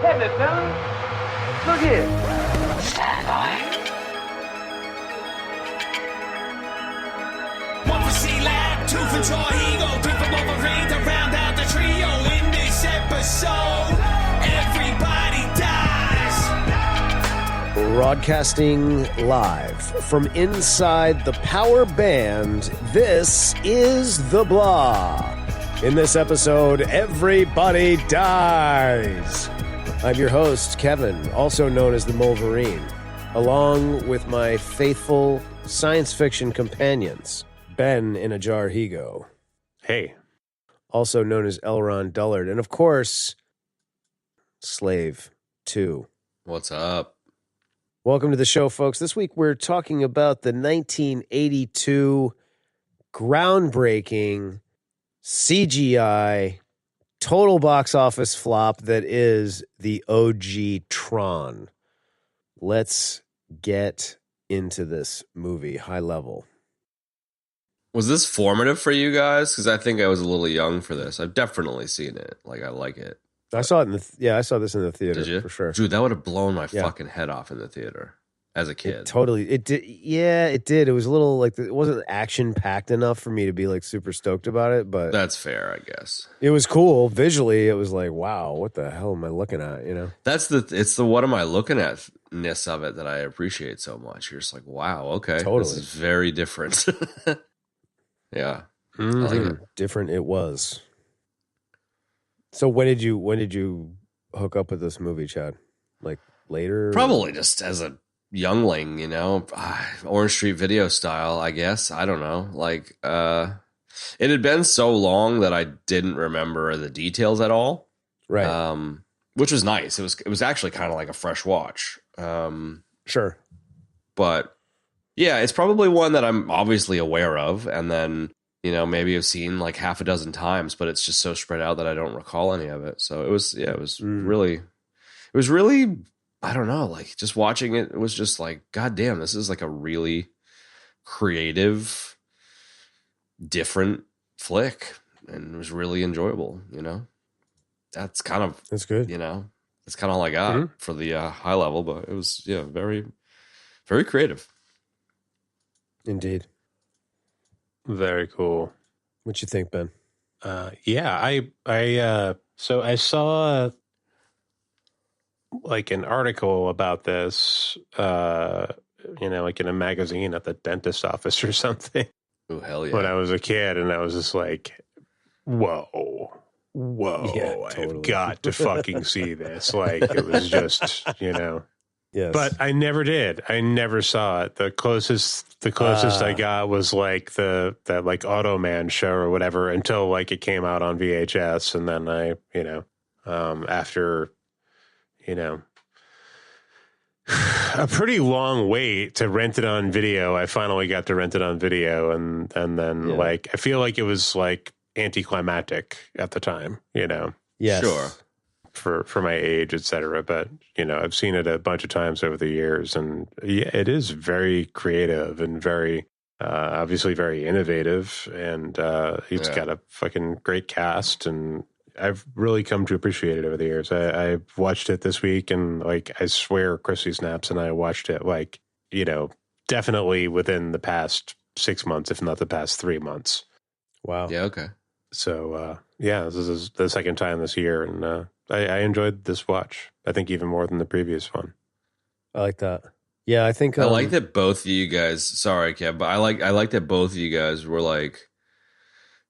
Damn it, fellas. Look here. Stand by. One for C-Lab, two for Troy Eagle, three for Wolverine to round out the trio. In this episode, everybody dies. Broadcasting live from inside the Power Band, this is The Blah. In this episode, everybody dies. I'm your host, Kevin, also known as the Wolverine, along with my faithful science fiction companions, Ben in a jar he go. Hey. Also known as Elron Dullard. And of course, Slave 2. What's up? Welcome to the show, folks. This week we're talking about the 1982 groundbreaking CGI total box office flop that is the OG Tron. Let's get into this movie high level. Was this formative for you guys? Because I think I was a little young for this. I've definitely seen it. Like, I like it. I saw it in the I saw this in the theater. Did you? For sure. Dude, that would have blown my fucking head off in the theater as a kid. It did. Yeah, it did. It was a little like it wasn't action packed enough for me to be like super stoked about it, but that's fair, I guess. It was cool visually. It was like, wow, what the hell am I looking at? You know, it's the what am I looking at-ness of it that I appreciate so much. You're just like, wow, okay, totally. This is very different. Yeah, mm-hmm. I like it. Different it was. So when did you hook up with this movie, Chad? Like later? Probably just as a youngling, you know, Orange Street Video style, I guess. I don't know. Like, it had been so long that I didn't remember the details at all. Right. Which was nice. It was actually kind of like a fresh watch. Sure. But yeah, it's probably one that I'm obviously aware of. And then, you know, maybe I've seen like half a dozen times, but it's just so spread out that I don't recall any of it. So it was really, I don't know, like just watching it, it was just like, God damn, this is like a really creative, different flick. And it was really enjoyable, you know? That's good. You know, it's kind of all I got for the high level, but it was, very, very creative. Indeed. Very cool. What you think, Ben? So I saw like an article about this, like in a magazine at the dentist office or something. Oh, hell yeah. When I was a kid, and I was just like, whoa, Yeah, totally. I've got to fucking see this. Like, it was just, Yes. But I never did. I never saw it. The closest I got was like that like Automan show or whatever until like it came out on VHS, and then I, after, a pretty long wait to rent it on video, I finally got to rent it on video, and then like I feel like it was like anticlimactic at the time, Yes. Sure. For my age, etc. But I've seen it a bunch of times over the years, and yeah, it is very creative and very obviously very innovative, and it's got a fucking great cast, and I've really come to appreciate it over the years. I watched it this week, and like I swear, Chrissy Snaps and I watched it like definitely within the past 6 months, if not the past 3 months. Wow. Yeah. Okay. So this is the second time this year, and I enjoyed this watch. I think even more than the previous one. I like that. Yeah, I think I like that both of you guys. Sorry, Kev, but I like that both of you guys were like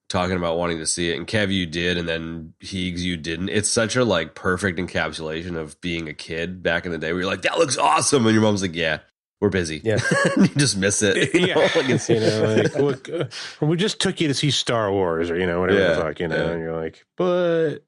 talking about wanting to see it, and Kev, you did, and then Heegs, you didn't. It's such a like perfect encapsulation of being a kid back in the day, where you're like, "That looks awesome," and your mom's like, "Yeah, we're busy." Yeah, you just miss it. Look, we just took you to see Star Wars, or whatever the fuck, and you're like, but.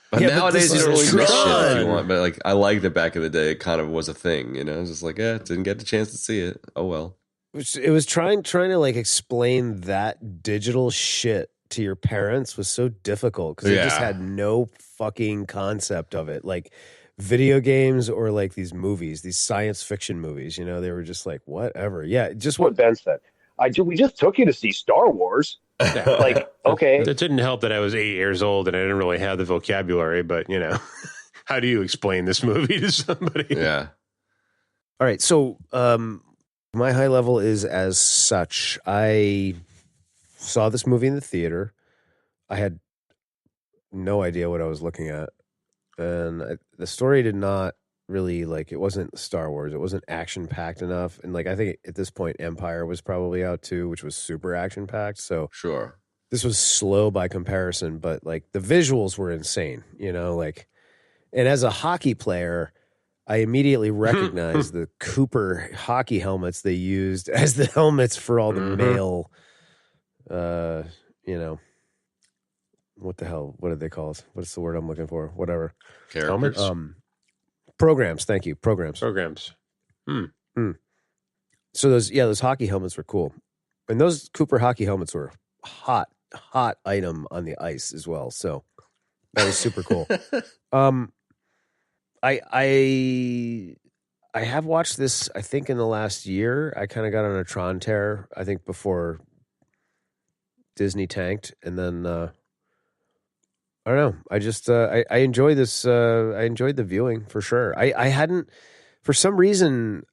But nowadays you don't really miss shit if you Tron. want. But like, I liked it back in the day. It kind of was a thing, It's just like, didn't get the chance to see it. Oh well. It was trying to like explain that digital shit to your parents was so difficult because they just had no fucking concept of it. Like video games or like these movies, these science fiction movies, they were just like, whatever. Yeah, just What Ben said. We just took you to see Star Wars. Like, okay. It didn't help that I was 8 years old and I didn't really have the vocabulary, but how do you explain this movie to somebody? Yeah. All right, so my high level is as such. I saw this movie in the theater. I had no idea what I was looking at, and the story did not really it wasn't Star Wars. It wasn't action packed enough, and I think at this point Empire was probably out too, which was super action packed. So Sure. this was slow by comparison, but the visuals were insane. And as a hockey player, I immediately recognized the Cooper hockey helmets they used as the helmets for all the male, what the hell? What did they call it? What's the word I'm looking for? Whatever. Characters. Programs. Thank you. Programs. So those hockey helmets were cool. And those Cooper hockey helmets were hot item on the ice as well. So that was super cool. I have watched this, I think, in the last year. I kind of got on a Tron tear, I think, before Disney tanked. And then, I don't know. I just, I enjoy this. I enjoyed the viewing for sure. I hadn't, for some reason,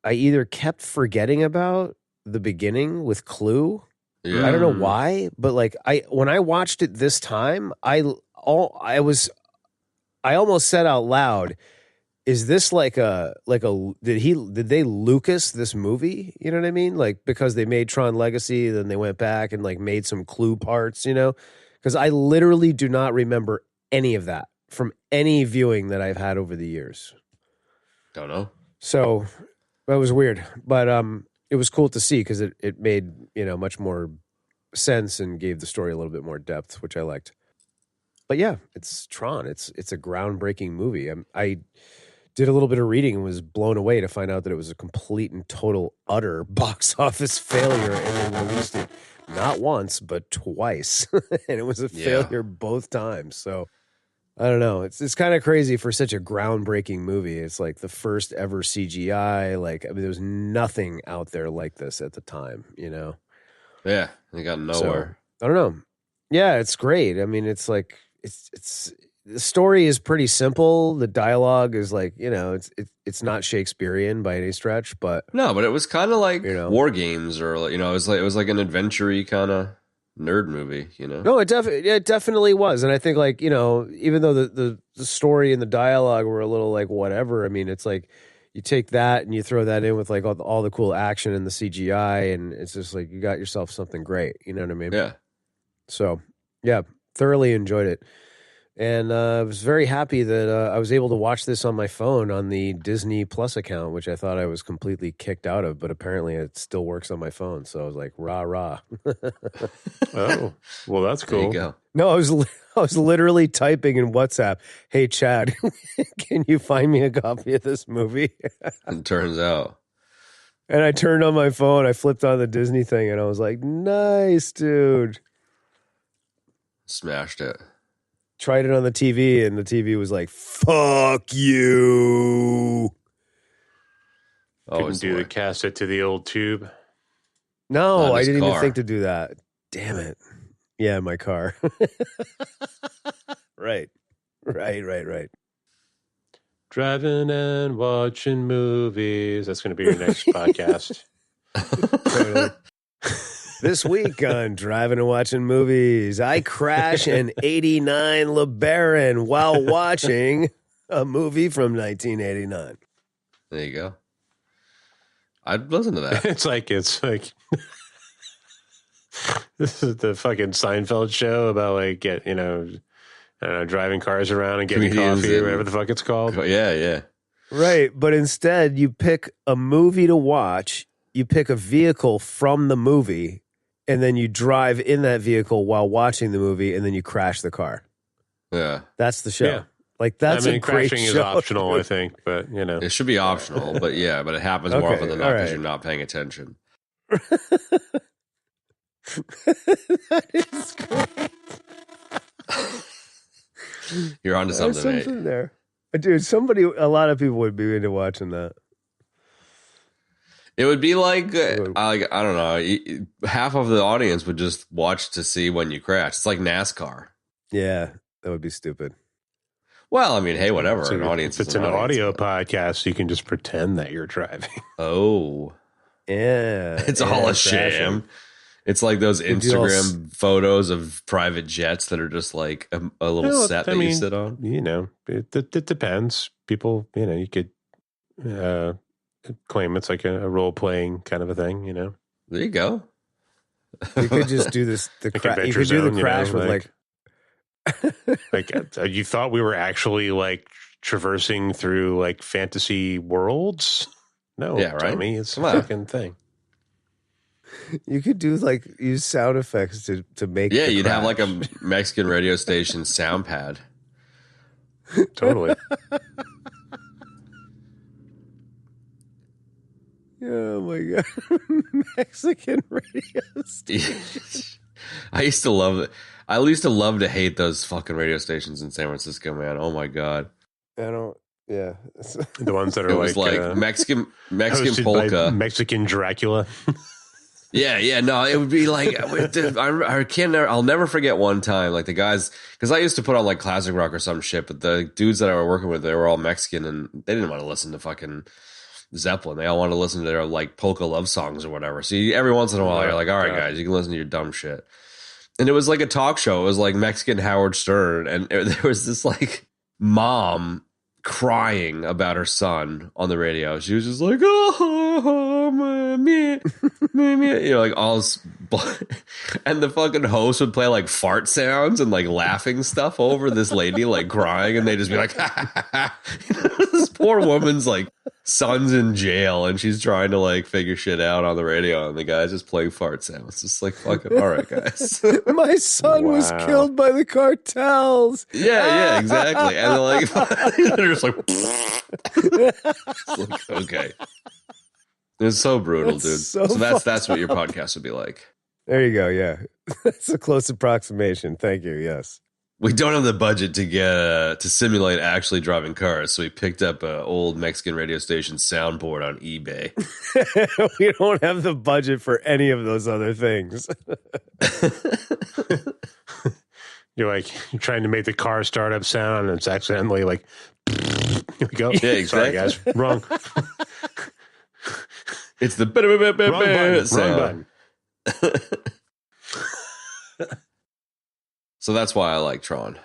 I either kept forgetting about the beginning with Clue. Yeah. I don't know why, but when I watched it this time, I almost said out loud, is this did they Lucas this movie? You know what I mean? Because they made Tron Legacy, then they went back and made some Clue parts, because I literally do not remember any of that from any viewing that I've had over the years. Don't know. So that was weird, but it was cool to see because it made much more sense and gave the story a little bit more depth, which I liked. But yeah, it's Tron. It's a groundbreaking movie. I did a little bit of reading and was blown away to find out that it was a complete and total utter box office failure, and they released it not once but twice, and it was a failure both times. So I don't know. It's kind of crazy for such a groundbreaking movie. It's the first ever CGI. There was nothing out there like this at the time. Yeah, they got nowhere. So, I don't know. Yeah, it's great. I mean, it's the story is pretty simple. The dialogue is it's not Shakespearean by any stretch, but no, but it was kind of like War Games, or it was like an adventure-y kind of nerd movie, No, it definitely was, and I think even though the story and the dialogue were a little whatever. I mean, it's you take that and you throw that in with all the cool action and the CGI, and it's just you got yourself something great. You know what I mean? Yeah. So yeah, thoroughly enjoyed it. And I was very happy that I was able to watch this on my phone on the Disney Plus account, which I thought I was completely kicked out of, but apparently it still works on my phone. So I was like, rah, rah. Oh, well, that's cool. There you go. No, I was literally typing in WhatsApp, "Hey, Chad, can you find me a copy of this movie?" And turns out. And I turned on my phone, I flipped on the Disney thing, and I was like, nice, dude. Smashed it. Tried it on the TV, and the TV was like, fuck you. Couldn't do the cast it to the old tube. No, I didn't even think to do that. Damn it. Yeah, my car. Right. Driving and watching movies. That's going to be your next podcast. Totally. This week on Driving and Watching Movies, I crash an 89 LeBaron while watching a movie from 1989. There you go. I'd listen to that. It's like this is the fucking Seinfeld show about driving cars around and getting coffee or whatever the fuck it's called. Yeah. Right, but instead you pick a movie to watch, you pick a vehicle from the movie, and then you drive in that vehicle while watching the movie, and then you crash the car. Yeah. That's the show. Yeah. That's a great crashing show. is optional, I think, but It should be optional, but it happens more often than not because you're not paying attention. That is great. You're onto something, There's something there. Dude, a lot of people would be into watching that. It would be I don't know, half of the audience would just watch to see when you crash. It's like NASCAR. Yeah, that would be stupid. Well, I mean, hey, whatever. So An audience. if it's is an audio but- podcast, you can just pretend that you're driving. Oh, Yeah. it's all a sham. It's like those Instagram photos of private jets that are just like a little set that you sit on. You know, it depends. People, you know, you could claim it's like a role playing kind of a thing. You know, There you go. You could just do this. You could Adventure do the Zone, crash you know, with like you thought we were actually like traversing through like fantasy worlds. No, Yeah, right? dummy, it's a Come on. fucking thing. You could do like use sound effects to make. Yeah, the you'd have crash. like a Mexican radio station sound pad. Totally. Oh my god, Mexican radio station. I used to love it. I used to love to hate those fucking radio stations in San Francisco, man. Oh my god. I don't. Yeah. The ones that are It was like Mexican hosted polka. by Mexican Dracula. Yeah, no, it would be like I can't. I'll never forget one time, like the guys, because I used to put on like classic rock or some shit, but the dudes that I were working with, they were all Mexican, and they didn't want to listen to fucking Zeppelin. They all wanted to listen to their like polka love songs or whatever. So every once in a while, you're like, all right, guys, you can listen to your dumb shit. And it was like a talk show. It was like Mexican Howard Stern, and there was this like mom crying about her son on the radio. She was just like, oh, mommy, you know, like all, and the fucking host would play like fart sounds and like laughing stuff over this lady like crying, and they just be like, this poor woman's like son's in jail, and she's trying to like figure shit out on the radio, and the guy's just playing fart sounds. It's just like, fucking, all right, guys. My son was killed by the cartels. Yeah, exactly. And they're like, they're just like, okay. It's so brutal, That's dude. so So that's what your podcast would be like. There you go. Yeah, that's a close approximation. Thank you. Yes. We don't have the budget to get to simulate actually driving cars, so we picked up an old Mexican radio station soundboard on eBay. We don't have the budget for any of those other things. You're trying to make the car start up sound, and it's accidentally like, here we go. Yeah, exactly. Sorry, guys. Wrong. It's the Wrong button. So that's why I like Tron.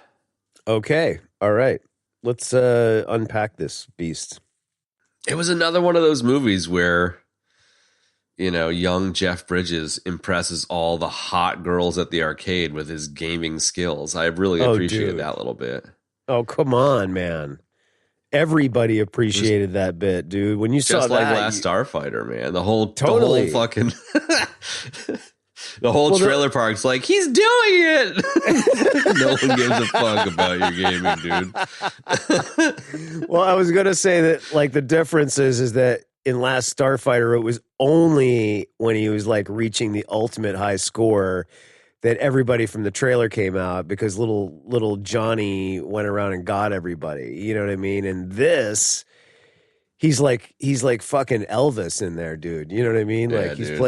Okay. All right. Let's unpack this beast. It was another one of those movies where, you know, young Jeff Bridges impresses all the hot girls at the arcade with his gaming skills. I really appreciated that little bit. Oh, come on, man. Everybody appreciated that bit, dude. When you saw Just like that, Last Starfighter, man. The whole Totally. fucking the whole trailer park's like, he's doing it. No one gives a fuck about your gaming, dude. Well, I was gonna say that like the difference is that in Last Starfighter, it was only when he was like reaching the ultimate high score that everybody from the trailer came out, because little Johnny went around and got everybody. You know what I mean? And this, he's like fucking Elvis in there, dude. You know what I mean? Yeah, like he's dude.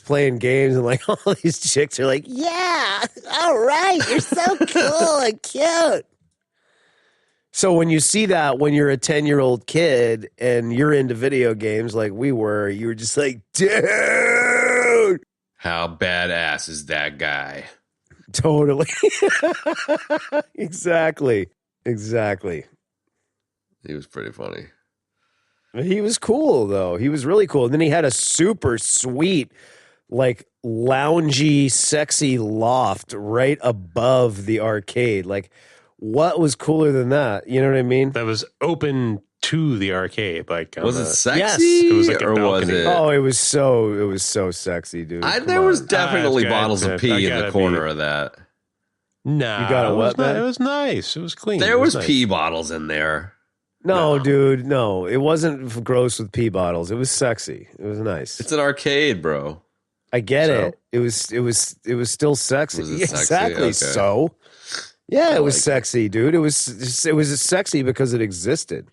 playing games, and like all these chicks are like, yeah, all right, you're so cool and cute. So when you see that, when you're a 10-year-old kid and you're into video games like we were, you were just like, dude. How badass is that guy? Totally. Exactly. He was pretty funny. He was cool, though. He was really cool. And then he had a super sweet, like, loungy, sexy loft right above the arcade. Like, what was cooler than that? You know what I mean? That was open to the arcade. Like, Was it sexy? Yes. It was like a or was balcony. it? Oh, it was so sexy, dude. There was Come definitely it's bottles of gotta pee in the be. corner of that. Nah, You got a it was what, man? It was nice. It was clean. There It was nice. pee bottles in there. No, dude, no. It wasn't gross with pee bottles. It was sexy. It was nice. It's an arcade, bro. I get So? it. It was still sexy. Was it sexy? Exactly. Okay. So, yeah, it was like it. sexy, dude. It was sexy because it existed.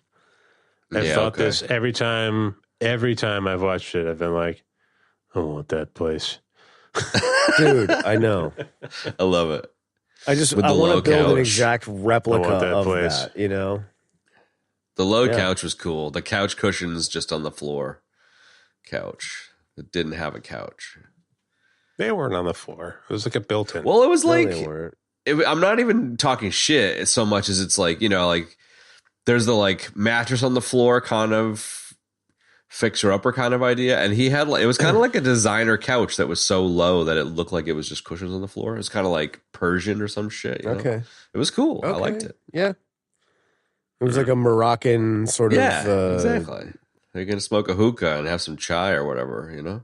I've Yeah, thought okay. this every time I've watched it. I've been like, I want that place. Dude, I know. I love it. I With the want low to build an couch. exact replica that of place. that, you know? The low Yeah. couch was cool. The couch cushions just on the floor couch. It didn't have a couch. They weren't on the floor. It was like a built-in. Well, it was No, like they weren't. I'm not even talking shit so much as it's like, you know, like there's the like mattress on the floor kind of fixer upper kind of idea. And he had like, it was kind of like a designer couch that was so low that it looked like it was just cushions on the floor. It was kind of like Persian or some shit. You know? Okay. It was cool. I Okay. liked it. Yeah. It was like a Moroccan sort Yeah, of. exactly. You're going to smoke a hookah and have some chai or whatever, you know?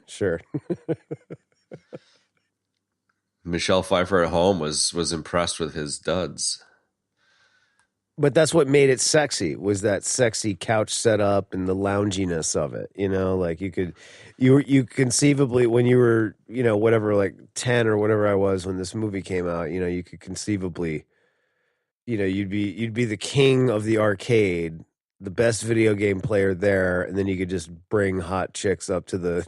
Sure. Michelle Pfeiffer at home was impressed with his duds. But that's what made it sexy, was that sexy couch setup and the lounginess of it. You know, like you conceivably, when you were, you know, whatever, like 10 or whatever I was when this movie came out, you know, you could conceivably, you know, you'd be the king of the arcade, the best video game player there, and then you could just bring hot chicks up to Your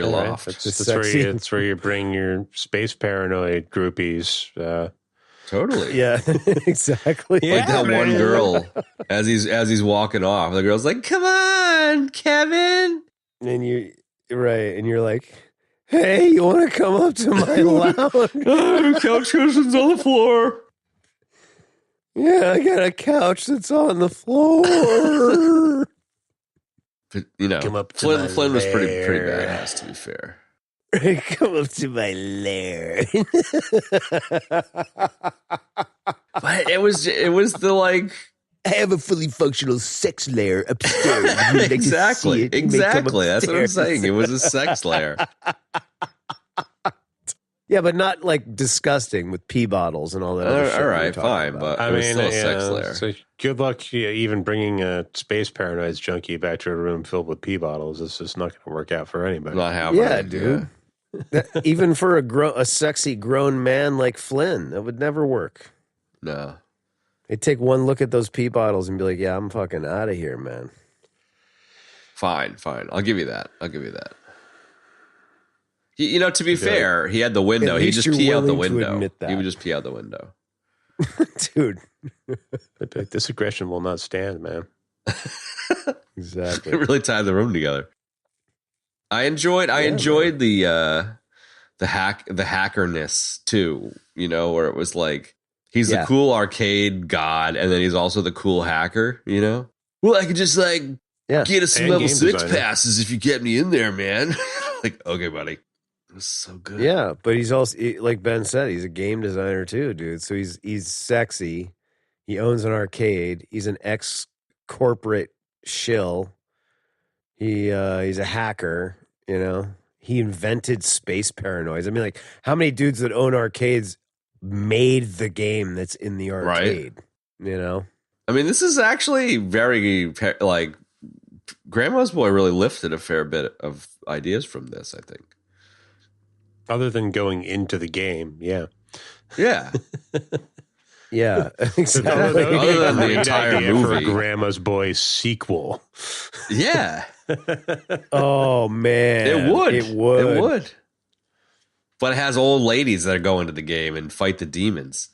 All right. loft. That's where you bring your space paranoid groupies. Totally. Yeah, exactly. Like that one girl as he's walking off, the girl's like, "Come on, Kevin." And you're like, hey, you want to come up to my lounge? Couch cushions on the floor. Yeah, I got a couch that's on the floor. But, you know, Come up to my Flynn was pretty lair. badass, to be fair. Come up to my lair. But it was the like I have a fully functional sex lair upstairs. If you'd like to see exactly. it, you may come That's what I'm upstairs. saying. It was a sex lair. Yeah, but not like disgusting with pee bottles and all that. Other shit All we were right, talking fine, about. but I it was mean, still a sex lair. so good luck even bringing a space paranoids junkie back to a room filled with pee bottles. It's just not going to work out for anybody. Not happening. Yeah, dude. Even for a sexy grown man like Flynn, that would never work. No. They'd take one look at those pee bottles and be like, yeah, I'm fucking out of here, man. Fine. I'll give you that. You know, to be fair, he had the window. At He least just you're pee out the willing to window. admit that. He would just pee out the window. Dude. But this aggression will not stand, man. Exactly. It really tied the room together. I enjoyed the hackerness too, you know, where it was like he's the cool arcade god and then he's also the cool hacker, you know? Well, I could just like get us some And level game 6 designer. passes if you get me in there, man. Like, okay, buddy. It was so good. Yeah, but he's also, like Ben said, he's a game designer too, dude. So he's sexy. He owns an arcade. He's an ex-corporate shill. He's a hacker, you know. He invented space paranoids. I mean, like, how many dudes that own arcades made the game that's in the arcade? Right. You know? I mean, this is actually very, like, Grandma's Boy really lifted a fair bit of ideas from this, I think. Other than going into the game, yeah. Yeah. Yeah, exactly. Other than the entire idea movie. for a Grandma's Boy sequel. Yeah. Oh, man. It would. It would. But it has old ladies that go into the game and fight the demons.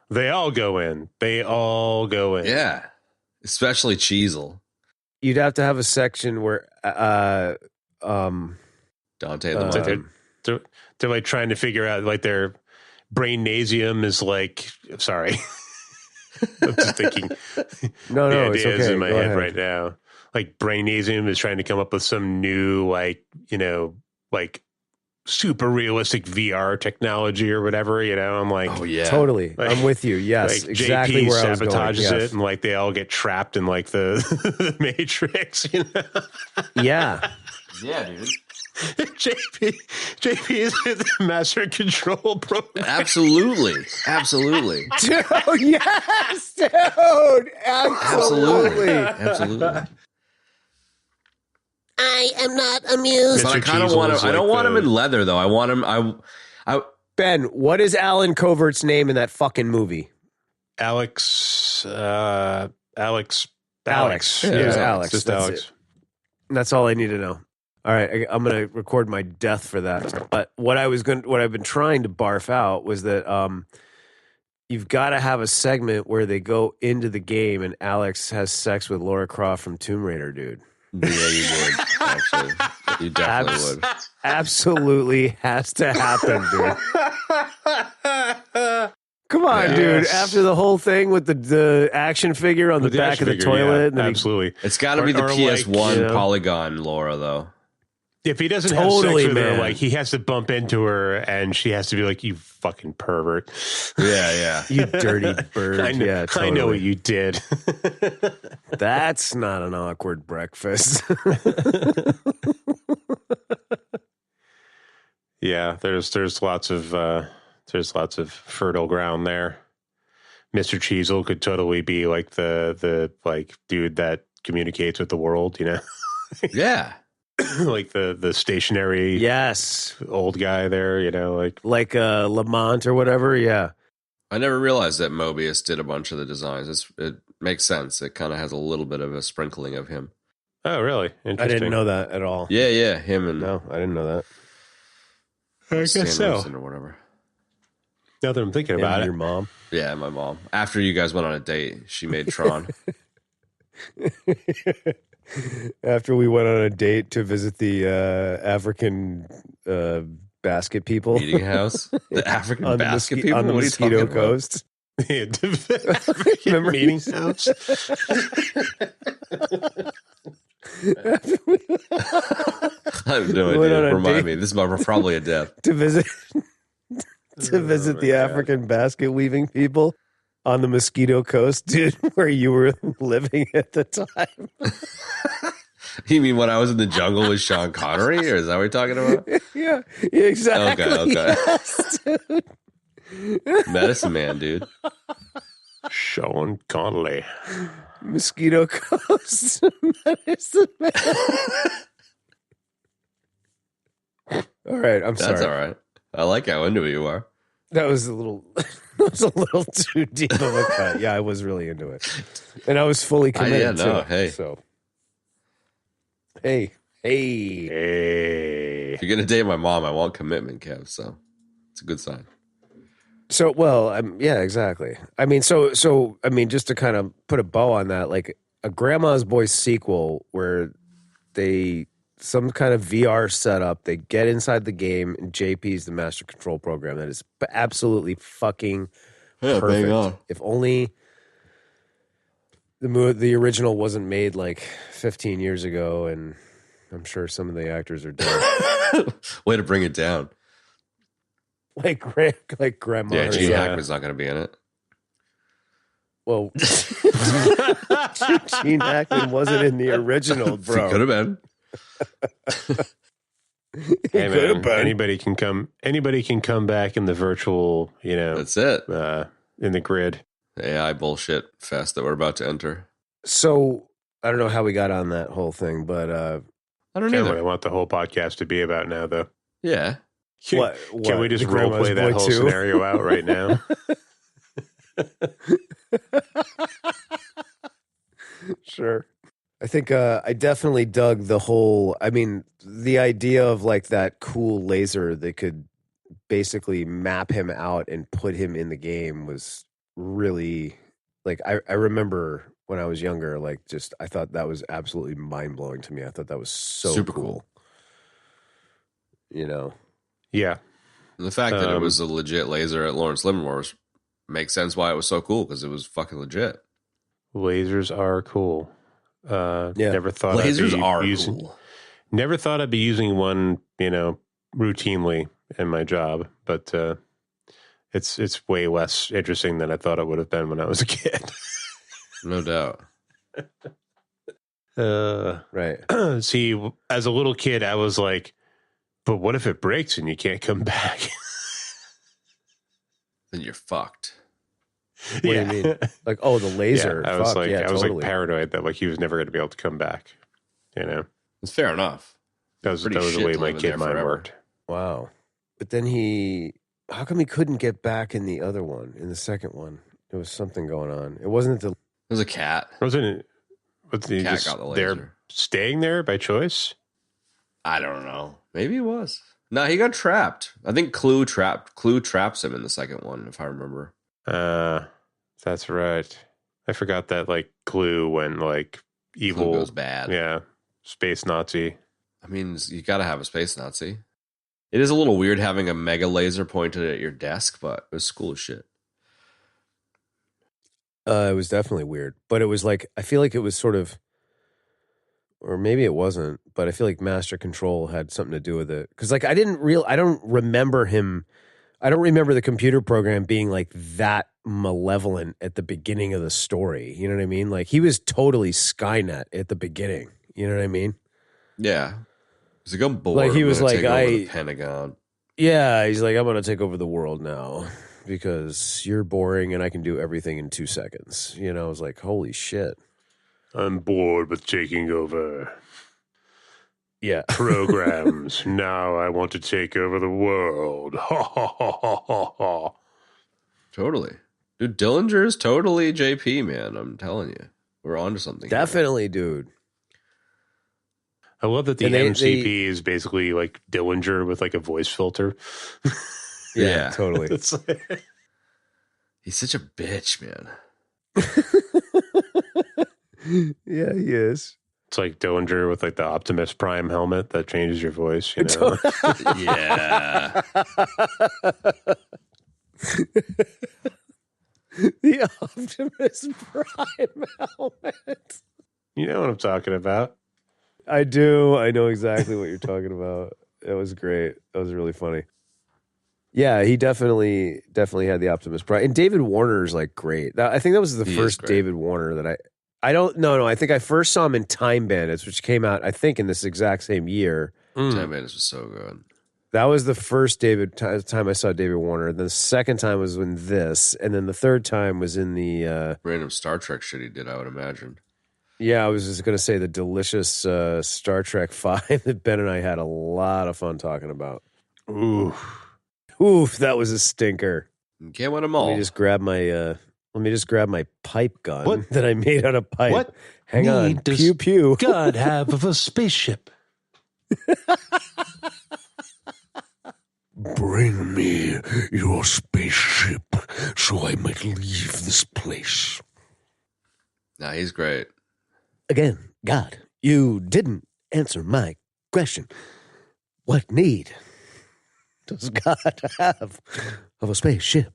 They all go in. Yeah. Especially Cheezel. You'd have to have a section where Dante the Monkey. They're like trying to figure out, like, their brainasium is like, sorry. I'm just thinking no, the it's ideas okay. in my Go head ahead. right now. Like, brainasium is trying to come up with some new, like, you know, like super realistic VR technology or whatever, you know. I'm like, Oh, yeah. Totally. Like- I'm with you. Yes, like exactly JP where I was going. sabotages Yes. it, and like they all get trapped in like the Matrix, you know. Yeah. Yeah, dude. JP is the master control program. Absolutely. Dude, yes, dude. Absolutely. Absolutely. I am not amused. But I Mr. kind of Cheezel want is him. I don't like want him the- in leather, though. I want him. Ben, what is Alan Covert's name in that fucking movie? Alex. Alex. Yeah, It was Alex. Just That's Alex. it. That's all I need to know. All right, I'm going to record my death for that. But what I've been trying to barf out was that you've got to have a segment where they go into the game and Alex has sex with Laura Croft from Tomb Raider, dude. Yeah, you would. Actually, you definitely would. Absolutely has to happen, dude. Come on, dude. After the whole thing with the action figure on the back of the toilet. And then absolutely. It's got to be the PS1 polygon Laura, though. If he doesn't have sex with her, like he has to bump into her and she has to be like, you fucking pervert. Yeah. You dirty bird. I know what you did. That's not an awkward breakfast. Yeah, there's lots of fertile ground there. Mr. Cheezel could totally be like the like dude that communicates with the world, you know? Yeah. Like the stationary old guy there, you know, like Lamont or whatever. Yeah, I never realized that Mobius did a bunch of the designs. It makes sense. It kind of has a little bit of a sprinkling of him. Oh, really? Interesting. I didn't know that at all. Yeah, him and no, I didn't know that. I guess so, or whatever. Now that I'm thinking about it, your mom. Yeah, my mom. After you guys went on a date, she made Tron. After we went on a date to visit the African basket people Meeting house, the African basket people on the Mosquito Coast. Remember meeting house? I have no idea. Remind me. This is probably a death. To visit the African basket weaving people on the Mosquito Coast, dude, where you were living at the time. You mean when I was in the jungle with Sean Connery, or is that what you're talking about? Yeah, exactly. Okay. Yes, dude. Medicine Man, dude. Sean Connery. Mosquito Coast. Medicine Man. All right, I'm sorry. That's all right. I like how into it you are. That was a little too deep of a cut. Yeah, I was really into it, and I was fully committed. So, hey. If you're gonna date my mom, I want commitment, Kev. So it's a good sign. So, well, yeah, exactly. I mean, so I mean, just to kind of put a bow on that, like a Grandma's Boy sequel where some kind of VR setup, they get inside the game, and JP's the master control program. That is absolutely fucking perfect. Bang on. If only the original wasn't made like 15 years ago, and I'm sure some of the actors are dead. Way to bring it down. Like Grandma. Yeah, Gene Hackman's not going to be in it. Well, Gene Hackman wasn't in the original, bro. He could have been. Hey man, anybody can come back in the virtual, you know. That's it. In the grid. AI bullshit fest that we're about to enter. So I don't know how we got on that whole thing, but I don't know know what I want the whole podcast to be about now, though. Yeah. What? Can we just role play that whole scenario out right now? Sure. I think I definitely dug the idea of like that cool laser that could basically map him out and put him in the game was really like, I remember when I was younger, like I thought that was absolutely mind blowing to me. I thought that was so super cool. You know? Yeah. And the fact that it was a legit laser at Lawrence Livermore's makes sense why it was so cool, because it was fucking legit. Lasers are cool. Never thought lasers are cool. Never thought I'd be using one, you know, routinely in my job, but it's way less interesting than I thought it would have been when I was a kid. No doubt. Right. See, as a little kid, I was like, but what if it breaks and you can't come back? Then you're fucked. What do you mean? Like, oh, the laser. Yeah, I was totally. like paranoid that like he was never going to be able to come back. You know, it's fair enough. That was the way my kid mind worked. Wow. But then how come he couldn't get back in the other one, in the second one? There was something going on. It wasn't It was a cat. Wasn't it? The cat got the laser. They're staying there by choice? I don't know. Maybe he was. No, he got trapped. I think Clue traps him in the second one, if I remember. That's right. I forgot that like Clue when like evil Clue goes bad. Yeah, space Nazi. I mean, you got to have a space Nazi. It is a little weird having a mega laser pointed at your desk, but it was cool as shit. It was definitely weird, but it was like, I feel like it was sort of, or maybe it wasn't, but I feel like Master Control had something to do with it. Cause like, I don't remember the computer program being like that malevolent at the beginning of the story. You know what I mean? Like he was totally Skynet at the beginning. You know what I mean? Yeah. He's like, I'm bored. Like he was like, take over the Pentagon. Yeah, he's like, I'm going to take over the world now because you're boring and I can do everything in 2 seconds. You know, I was like, holy shit. I'm bored with taking over. Yeah. Programs. Now I want to take over the world. Ha ha ha ha ha ha. Totally. Dude, Dillinger is totally JP, man. I'm telling you. We're onto something. Definitely, dude. I love that the MCP is basically like Dillinger with like a voice filter. Yeah, totally. He's such a bitch, man. Yeah, he is. It's like Dillinger with like the Optimus Prime helmet that changes your voice, you know? Yeah. The Optimus Prime helmet. You know what I'm talking about. I do. I know exactly what you're talking about. That was great. That was really funny. Yeah, he definitely had the Optimus Prime. And David Warner's like great. I think that was the first David Warner that I don't know. I think I first saw him in Time Bandits, which came out, I think, in this exact same year. Time Bandits was so good. That was the first time I saw David Warner. Then the second time was in this. And then the third time was in the... random Star Trek shit he did, I would imagine. Yeah, I was just going to say the delicious Star Trek 5 that Ben and I had a lot of fun talking about. Oof, that was a stinker. You can't win them all. Let me just grab my pipe gun that I made out of pipe. What Hang on. Pew pew. God have of a spaceship? Bring me your spaceship so I might leave this place. Nah, he's great. Again, God, you didn't answer my question. What need does God have of a spaceship?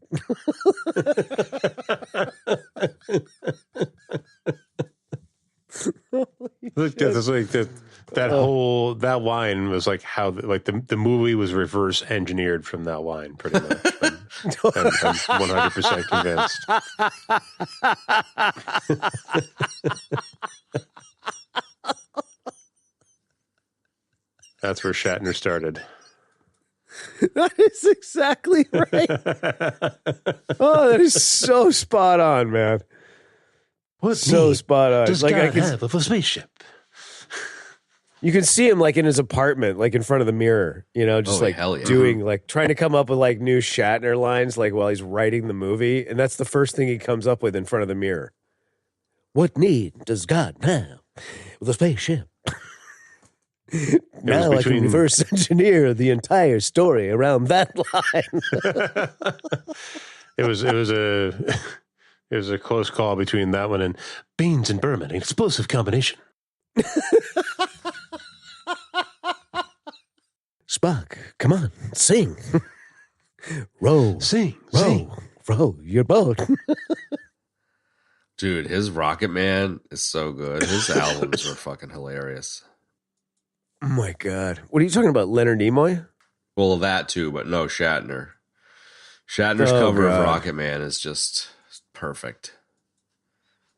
Look, that's like that line was like how like the movie was reverse engineered from that line, pretty much. I'm 100% convinced. That's where Shatner started. That is exactly right. Oh, that is so spot on, man. What so spot on. Does like God I can, have of a spaceship? You can see him like in his apartment, like in front of the mirror, you know, just doing like trying to come up with like new Shatner lines, like while he's writing the movie, and that's the first thing he comes up with in front of the mirror. What need does God have with a spaceship? Now I can reverse engineer the entire story around that line. It was a close call between that one and beans and bourbon, an explosive combination. Spock, come on, sing. Row, sing, row your boat. Dude, his Rocket Man is so good. His albums are fucking hilarious. Oh my God. What are you talking about, Leonard Nimoy? Well, that too, but no, Shatner. Shatner's cover of Rocket Man is just perfect.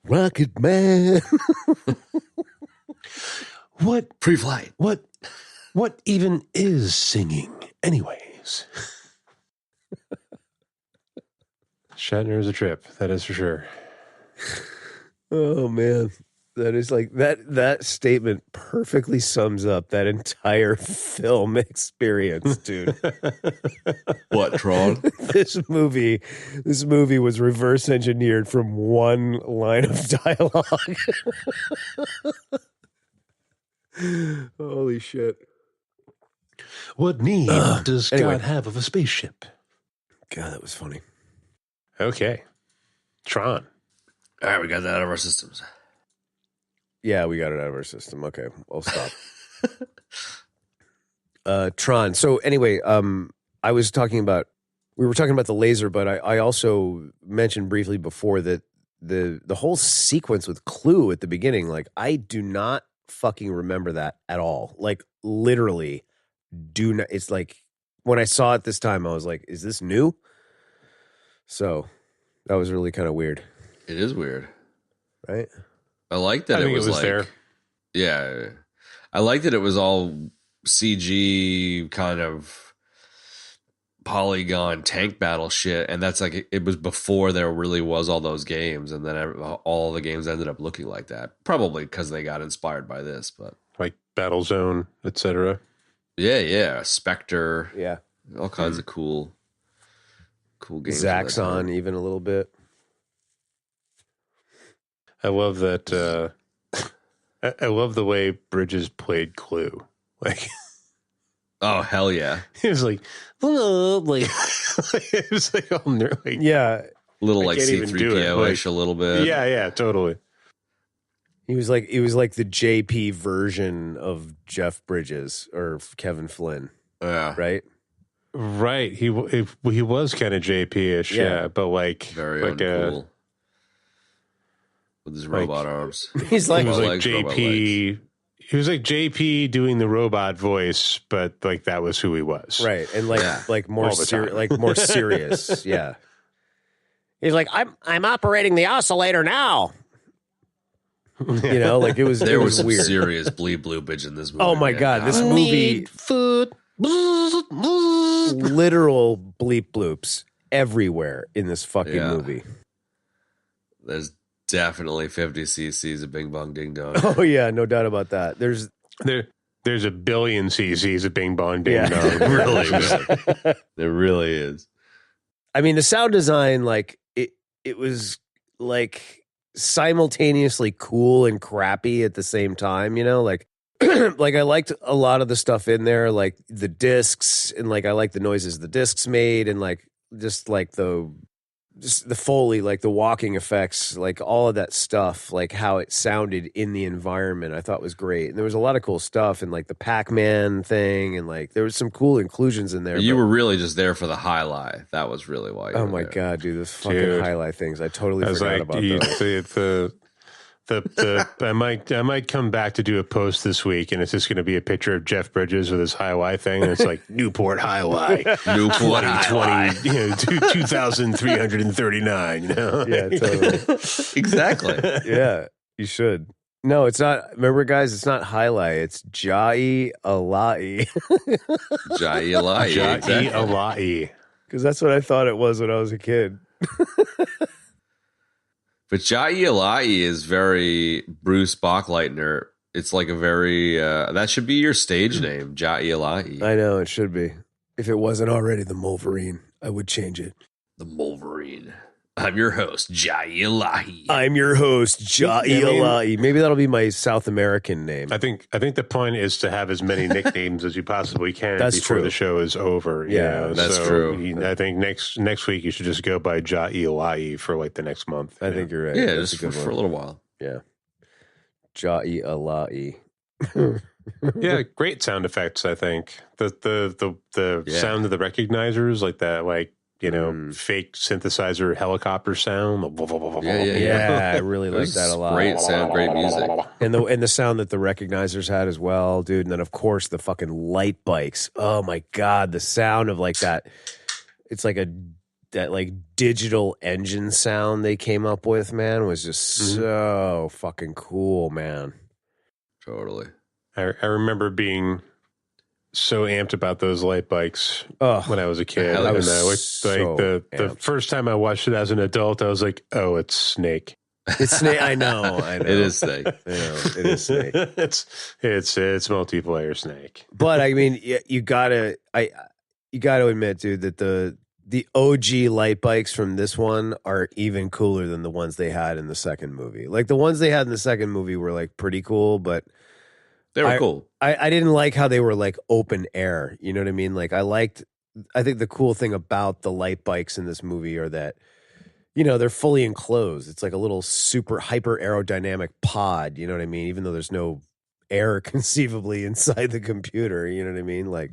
Rocket Man. What pre-flight? What even is singing, anyways? Shatner is a trip, that is for sure. Oh man, that is like that statement perfectly sums up that entire film experience, dude. What, Tron? This movie was reverse engineered from one line of dialogue. Holy shit. What need does Anyway. God have of a spaceship? God, that was funny. Okay. Tron. All right, we got that out of our systems. Yeah, we got it out of our system. Okay, I'll stop. Tron. So anyway, we were talking about the laser, but I also mentioned briefly before that the whole sequence with Clue at the beginning, like I do not fucking remember that at all. Like literally do not. It's like when I saw it this time, I was like, is this new? So that was really kind of weird. It is weird. Right? I like that I think it was like, there. yeah, I like that it was all CG kind of polygon tank battle shit, and that's like it was before there really was all those games, and then all the games ended up looking like that, probably because they got inspired by this. But Like Battlezone, etc. yeah, Spectre, Yeah. all kinds of cool games. at that Zaxxon, time. even a little bit. I love that. I love the way Bridges played Clue. Like Oh hell yeah, he was like, it was like all like, Yeah. little I like can't even do it, C-3PO ish a little bit. yeah, totally. He was like the JP version of Jeff Bridges or Kevin Flynn, yeah, right? Right. He was kind of JP-ish, yeah, but like very like uncool with his robot arms. He's like, he was Robot like legs, robot legs. JP. He was like JP doing the robot voice, but like that was who he was. right, and like Yeah. like more All the time. more serious, yeah. He's like, I'm operating the oscillator now. You know, like it was There it was was some weird. serious bleep bloopage in this movie. Oh my man. god, this movie Food. literal bleep bloops everywhere in this fucking Yeah. movie. There's definitely 50 cc's of Bing Bong Ding Dong. Oh yeah, no doubt about that. There's There's a billion cc's of Bing Bong Ding Yeah. Dong. Really, man. It really is. I mean, the sound design, like it was like simultaneously cool and crappy at the same time, you know, like like I liked a lot of the stuff in there, like the discs, and like I like the noises the discs made, and like just the Foley, like the walking effects, like all of that stuff, like how it sounded in the environment, I thought was great. And there was a lot of cool stuff, and like the Pac-Man thing, and like there was some cool inclusions in there. You but- were really just there for the highlight. That was really why. You Oh were my there. god, dude! Those fucking Dude. highlight things. I totally I was forgot like, about those. I might come back to do a post this week, and it's just going to be a picture of Jeff Bridges with his Highway thing, and it's like Newport Highway, Newport 2020, 2,339. You know, Yeah, totally. Exactly. Yeah, you should. No, it's not. Remember, guys, it's not highlight. It's Jai Alai, Jai Eli. Ja'i Ala'i. because that's what I thought it was when I was a kid. But Jai Eli is very Bruce Bachleitner. It's like a very that should be your stage name, Jai Eli. I know it should be. If it wasn't already the Wolverine, I would change it. The Wolverine. I'm your host, Jai Eli. I'm your host, Jai Alai. Maybe that'll be my South American name. I think the point is to have as many nicknames as you possibly can That's before true. the show is over. you Yeah, know? that's So true. I think next week you should just go by Ja'i Ala'i for like the next month. I think you're right. Yeah, That's just a good for a one. little while. Yeah, Jai Alai. Yeah, great sound effects. I think the Yeah. sound of the recognizers, like that, like Mm. fake synthesizer helicopter sound. Yeah. Yeah, I really It like was that a lot. Great sound, great music. And the sound that the recognizers had as well, dude. And then of course the fucking light bikes. Oh my god, the sound of like that. It's like that like digital engine sound they came up with, man, was just so fucking cool, man. Totally. I remember being so amped about those light bikes Oh, when I was a kid. I And was the so amped. first time I watched it as an adult, I was like, oh, it's Snake. it's Snake. I know. It is Snake. I know, it is Snake. it's multiplayer Snake. But I mean, you gotta admit, dude, that the OG light bikes from this one are even cooler than the ones they had in the second movie. Like the ones they had in the second movie were like pretty cool, but They were cool. I didn't like how they were like open air. You know what I mean? Like I think the cool thing about the light bikes in this movie are that, you know, they're fully enclosed. It's like a little super hyper aerodynamic pod. You know what I mean? Even though there's no air conceivably inside the computer. You know what I mean? Like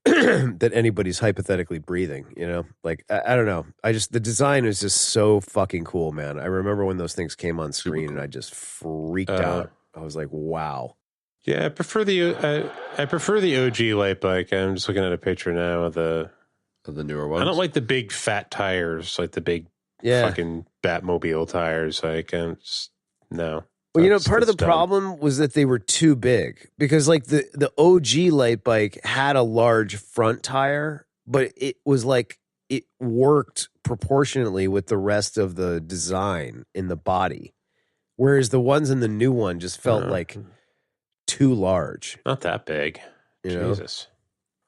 that anybody's hypothetically breathing. You know? Like I don't know. The design is just so fucking cool, man. I remember when those things came on screen and I just freaked out. I was like, wow. Yeah, I prefer the OG light bike. I'm just looking at a picture now of the newer ones. I don't like the big fat tires, like the big fucking Batmobile tires. Like, no. Well, you know, part of the problem was that they were too big because, like, the OG light bike had a large front tire, but it was like it worked proportionately with the rest of the design in the body, whereas the ones in the new one just felt like too large. Not that big. Jesus.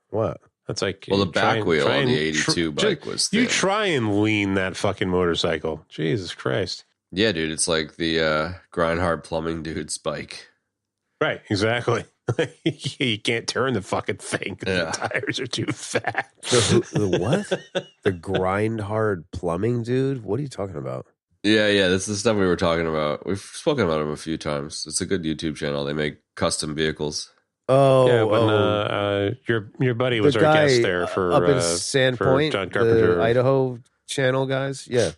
What? That's like the back wheel on the 82 bike was thin. You try and lean that fucking motorcycle. Jesus Christ. Yeah, dude, it's like the grind hard plumbing dude's bike. Right, exactly. You can't turn the fucking thing because the tires are too fat. The what? The grind hard plumbing dude? What are you talking about? Yeah, that's the stuff we were talking about. We've spoken about him a few times. It's a good YouTube channel. They make custom vehicles. Oh, yeah, when your buddy was our guest there for up in Sandpoint, for John Carpenter, the Idaho channel guys. Yeah.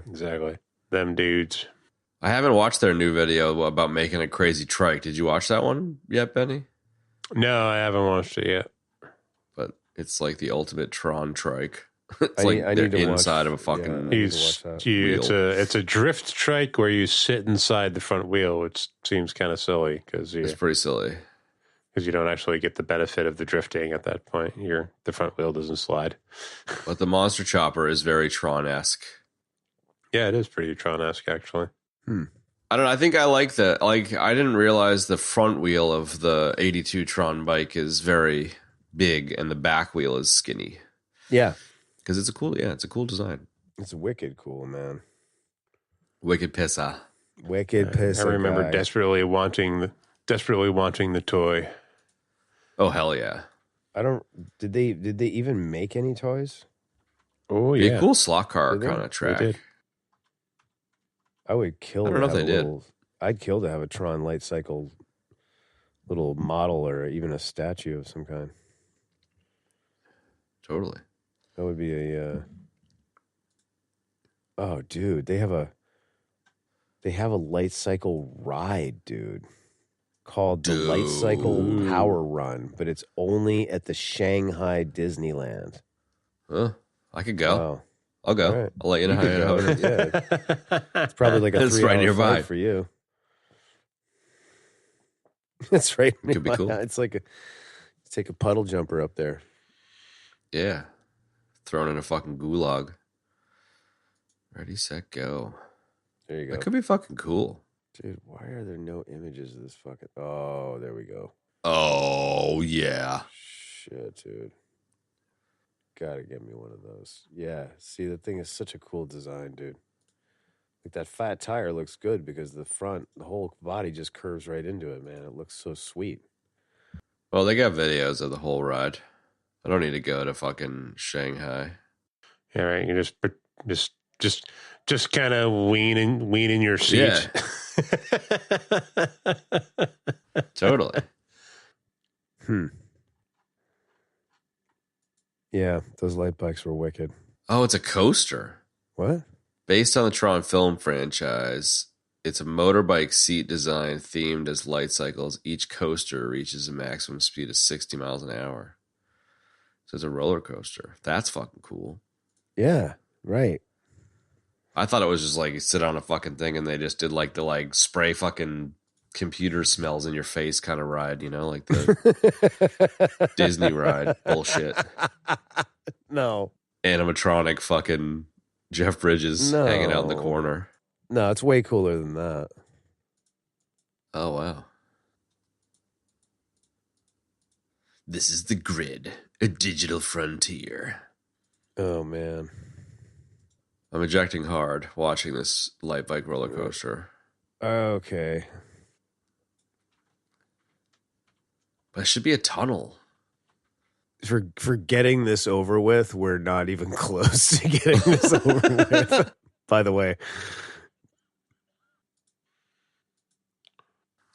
Exactly, them dudes. I haven't watched their new video about making a crazy trike. Did you watch that one yet, Benny? No, I haven't watched it yet. But it's like the ultimate Tron trike. It's like they're inside of a fucking. It's a drift trike where you sit inside the front wheel, which seems kind of silly because it's pretty silly because you don't actually get the benefit of the drifting at that point. The front wheel doesn't slide. But the monster chopper is very Tron-esque. Yeah, it is pretty Tron-esque actually. I don't know. I think I like that. Like, I didn't realize the front wheel of the 82 Tron bike is very big and the back wheel is skinny. Yeah. Because it's a cool design. It's wicked cool, man. Wicked pissa. Wicked pissa. I remember desperately wanting the toy. Oh hell yeah! Did they even make any toys? Oh yeah, a cool slot car kind of track. I would kill. I don't know if they did. I'd kill to have a Tron light cycle little model or even a statue of some kind. Totally. That would be a. Oh, dude, they have a light cycle ride, dude, called the Light Cycle Power Run, but it's only at the Shanghai Disneyland. Huh? I could go. Wow. I'll go. Right. I'll let you know how you know. Yeah. It's probably like a 3-hour flight for you. That's right. It could be cool. It's like take a puddle jumper up there. Yeah. Thrown in a fucking gulag. Ready, set, go. There you go. That could be fucking cool. Dude, why are there no images of this fucking... Oh, there we go. Oh, yeah. Shit, dude. Gotta get me one of those. Yeah. See, the thing is such a cool design, dude. Like, that fat tire looks good because the whole body just curves right into it, man. It looks so sweet. Well, they got videos of the whole ride. I don't need to go to fucking Shanghai. Yeah, right. You just kind of lean in your seat. Yeah. Totally. Yeah, those light bikes were wicked. Oh, it's a coaster. What? Based on the Tron film franchise, it's a motorbike seat design themed as light cycles. Each coaster reaches a maximum speed of 60 miles an hour. So it's a roller coaster. That's fucking cool. Yeah, right. I thought it was just like you sit on a fucking thing and they just did like the like spray fucking computer smells in your face kind of ride, you know, like the Disney ride bullshit. No. Animatronic fucking Jeff Bridges hanging out in the corner. No, it's way cooler than that. Oh, wow. This is the grid, a digital frontier. Oh, man. I'm ejecting hard watching this light bike roller coaster. Okay. It should be a tunnel. For getting this over with, we're not even close to getting this over with. By the way.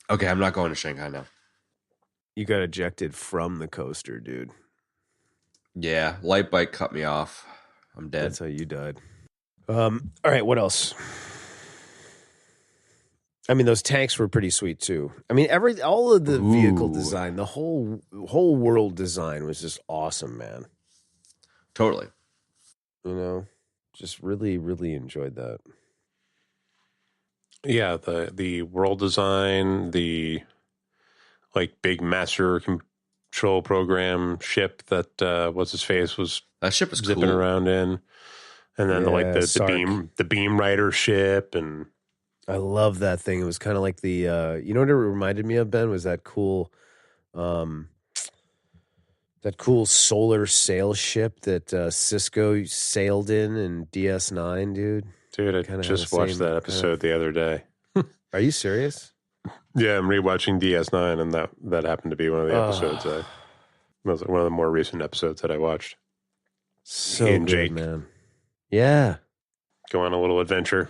Okay, I'm not going to Shanghai now. You got ejected from the coaster, dude. Yeah, light bike cut me off. I'm dead. That's how you died. All right, what else? I mean, those tanks were pretty sweet too. I mean, all of the vehicle design, the whole world design was just awesome, man. Totally. You know, just really, really enjoyed that. Yeah, the world design, the like big master control program ship that what's his face was That ship was zipping cool. around in, and then the beam rider ship, and I love that thing. It was kind of like the you know what it reminded me of, Ben, was that cool solar sail ship that Cisco sailed in DS9, dude. dude, I just watched that episode the other day. Are you serious? Yeah, I'm rewatching DS9, and that happened to be one of the episodes. Was one of the more recent episodes that I watched. So and good, Jake man. Yeah. go on a little adventure.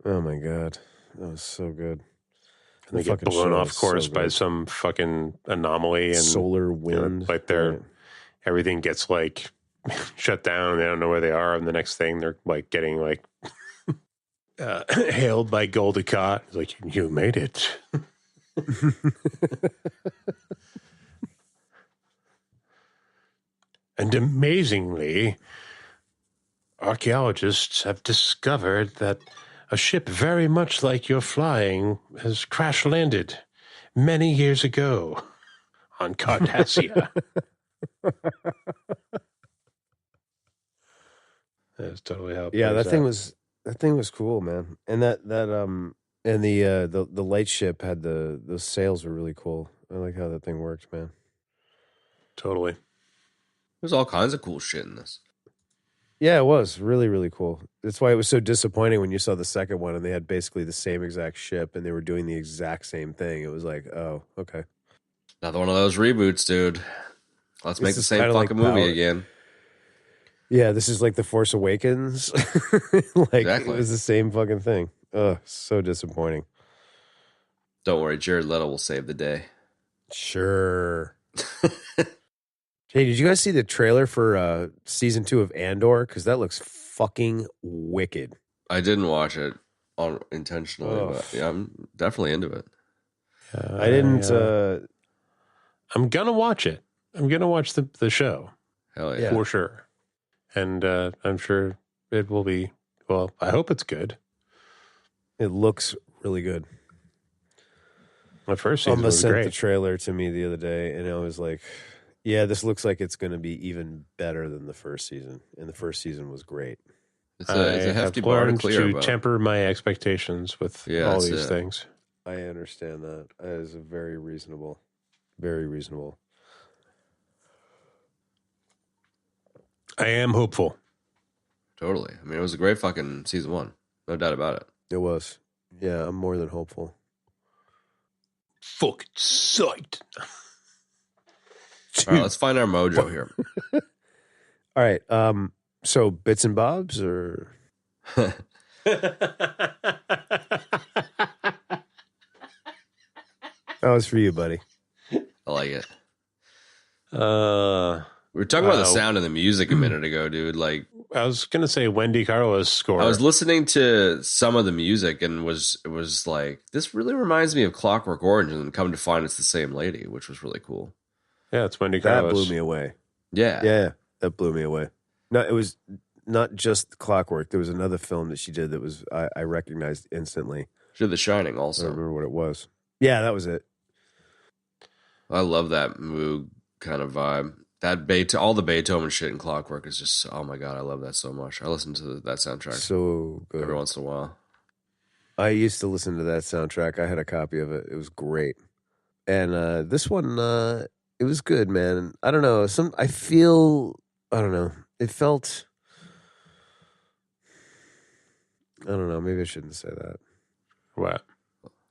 Oh my god, that was so good. And they get blown off course by some fucking anomaly and solar wind. Like everything gets like shut down. They don't know where they are, and the next thing they're like getting like hailed by Goldicott. It's like, you made it. And amazingly, archaeologists have discovered that a ship very much like you're flying has crash landed many years ago on Cardassia. That's totally how. That thing was cool, man. And and the light ship had those sails were really cool. I like how that thing worked, man. Totally. There's all kinds of cool shit in this. Yeah, it was really, really cool. That's why it was so disappointing when you saw the second one and they had basically the same exact ship and they were doing the exact same thing. It was like, oh, okay. Another one of those reboots, dude. Let's make the same fucking movie again. Yeah, this is like The Force Awakens. Exactly. It was the same fucking thing. Ugh, so disappointing. Don't worry, Jared Leto will save the day. Sure. Hey, did you guys see the trailer for season 2 of Andor? Because that looks fucking wicked. I didn't watch it intentionally, but yeah, I'm definitely into it. I didn't. I'm gonna watch it. I'm gonna watch the show. Hell yeah, for sure. And I'm sure it will be. Well, I hope it's good. It looks really good. My first season Alma was sent great. the trailer to me the other day, and I was like, "Yeah, this looks like it's going to be even better than the first season." And the first season was great. It's a hefty bar to clear. To temper my expectations with all these things. I understand that. That is very reasonable. Very reasonable. I am hopeful. Totally. I mean, it was a great fucking season 1. No doubt about it. It was. Yeah, I'm more than hopeful. Fucking psyched. All right, let's find our mojo here. All right. So bits and bobs or that was for you, buddy. I like it. We were talking about the sound of the music a minute ago, dude. Like, I was gonna say Wendy Carlos score. I was listening to some of the music and it was like, this really reminds me of Clockwork Orange, and then come to find it's the same lady, which was really cool. Yeah, it's Wendy That Carlos. blew me away. Yeah, that blew me away. No, it was not just Clockwork. There was another film that she did that was I recognized instantly. She did The Shining I also. don't remember what it was. Yeah, that was it. I love that Moog kind of vibe. That all the Beethoven shit in Clockwork is just, oh my God, I love that so much. I listen to that soundtrack So good. every once in a while. I used to listen to that soundtrack. I had a copy of it. It was great. And this one, it was good, man. I don't know. I don't know. It felt, I don't know. Maybe I shouldn't say that. What?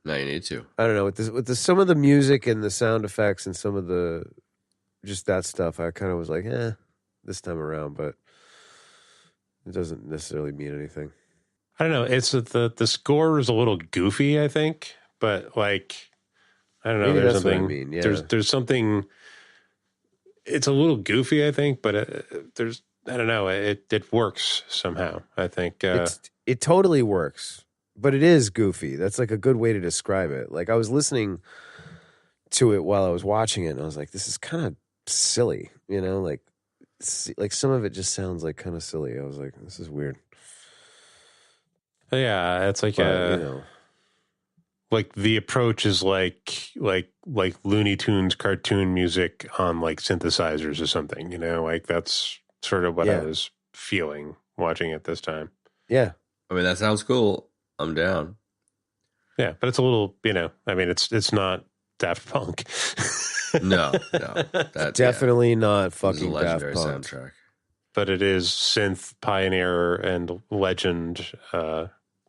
No, you need to. I don't know, with some of the music and the sound effects and some of the just that stuff, I kind of was like, this time around, but it doesn't necessarily mean anything. I don't know. It's the score is a little goofy, I think, but like, I don't know. Maybe There's that's what I something. mean, yeah. There's something. It's a little goofy, I think, but there's. I don't know. It works somehow. I think it totally works, but it is goofy. That's like a good way to describe it. Like I was listening to it while I was watching it, and I was like, "This is kind of silly," you know, like some of it just sounds like kind of silly. I was like, "This is weird." yeah, it's like But, you know, like the approach is like Looney Tunes cartoon music on like synthesizers or something. You know, like that's sort of what I was feeling watching it this time. yeah. I mean, that sounds cool. I'm down. Yeah, but it's a little, you know, I mean, it's not Daft Punk. No. That, Definitely not It was a fucking Daft legendary Punk. soundtrack. But it is synth pioneer and legend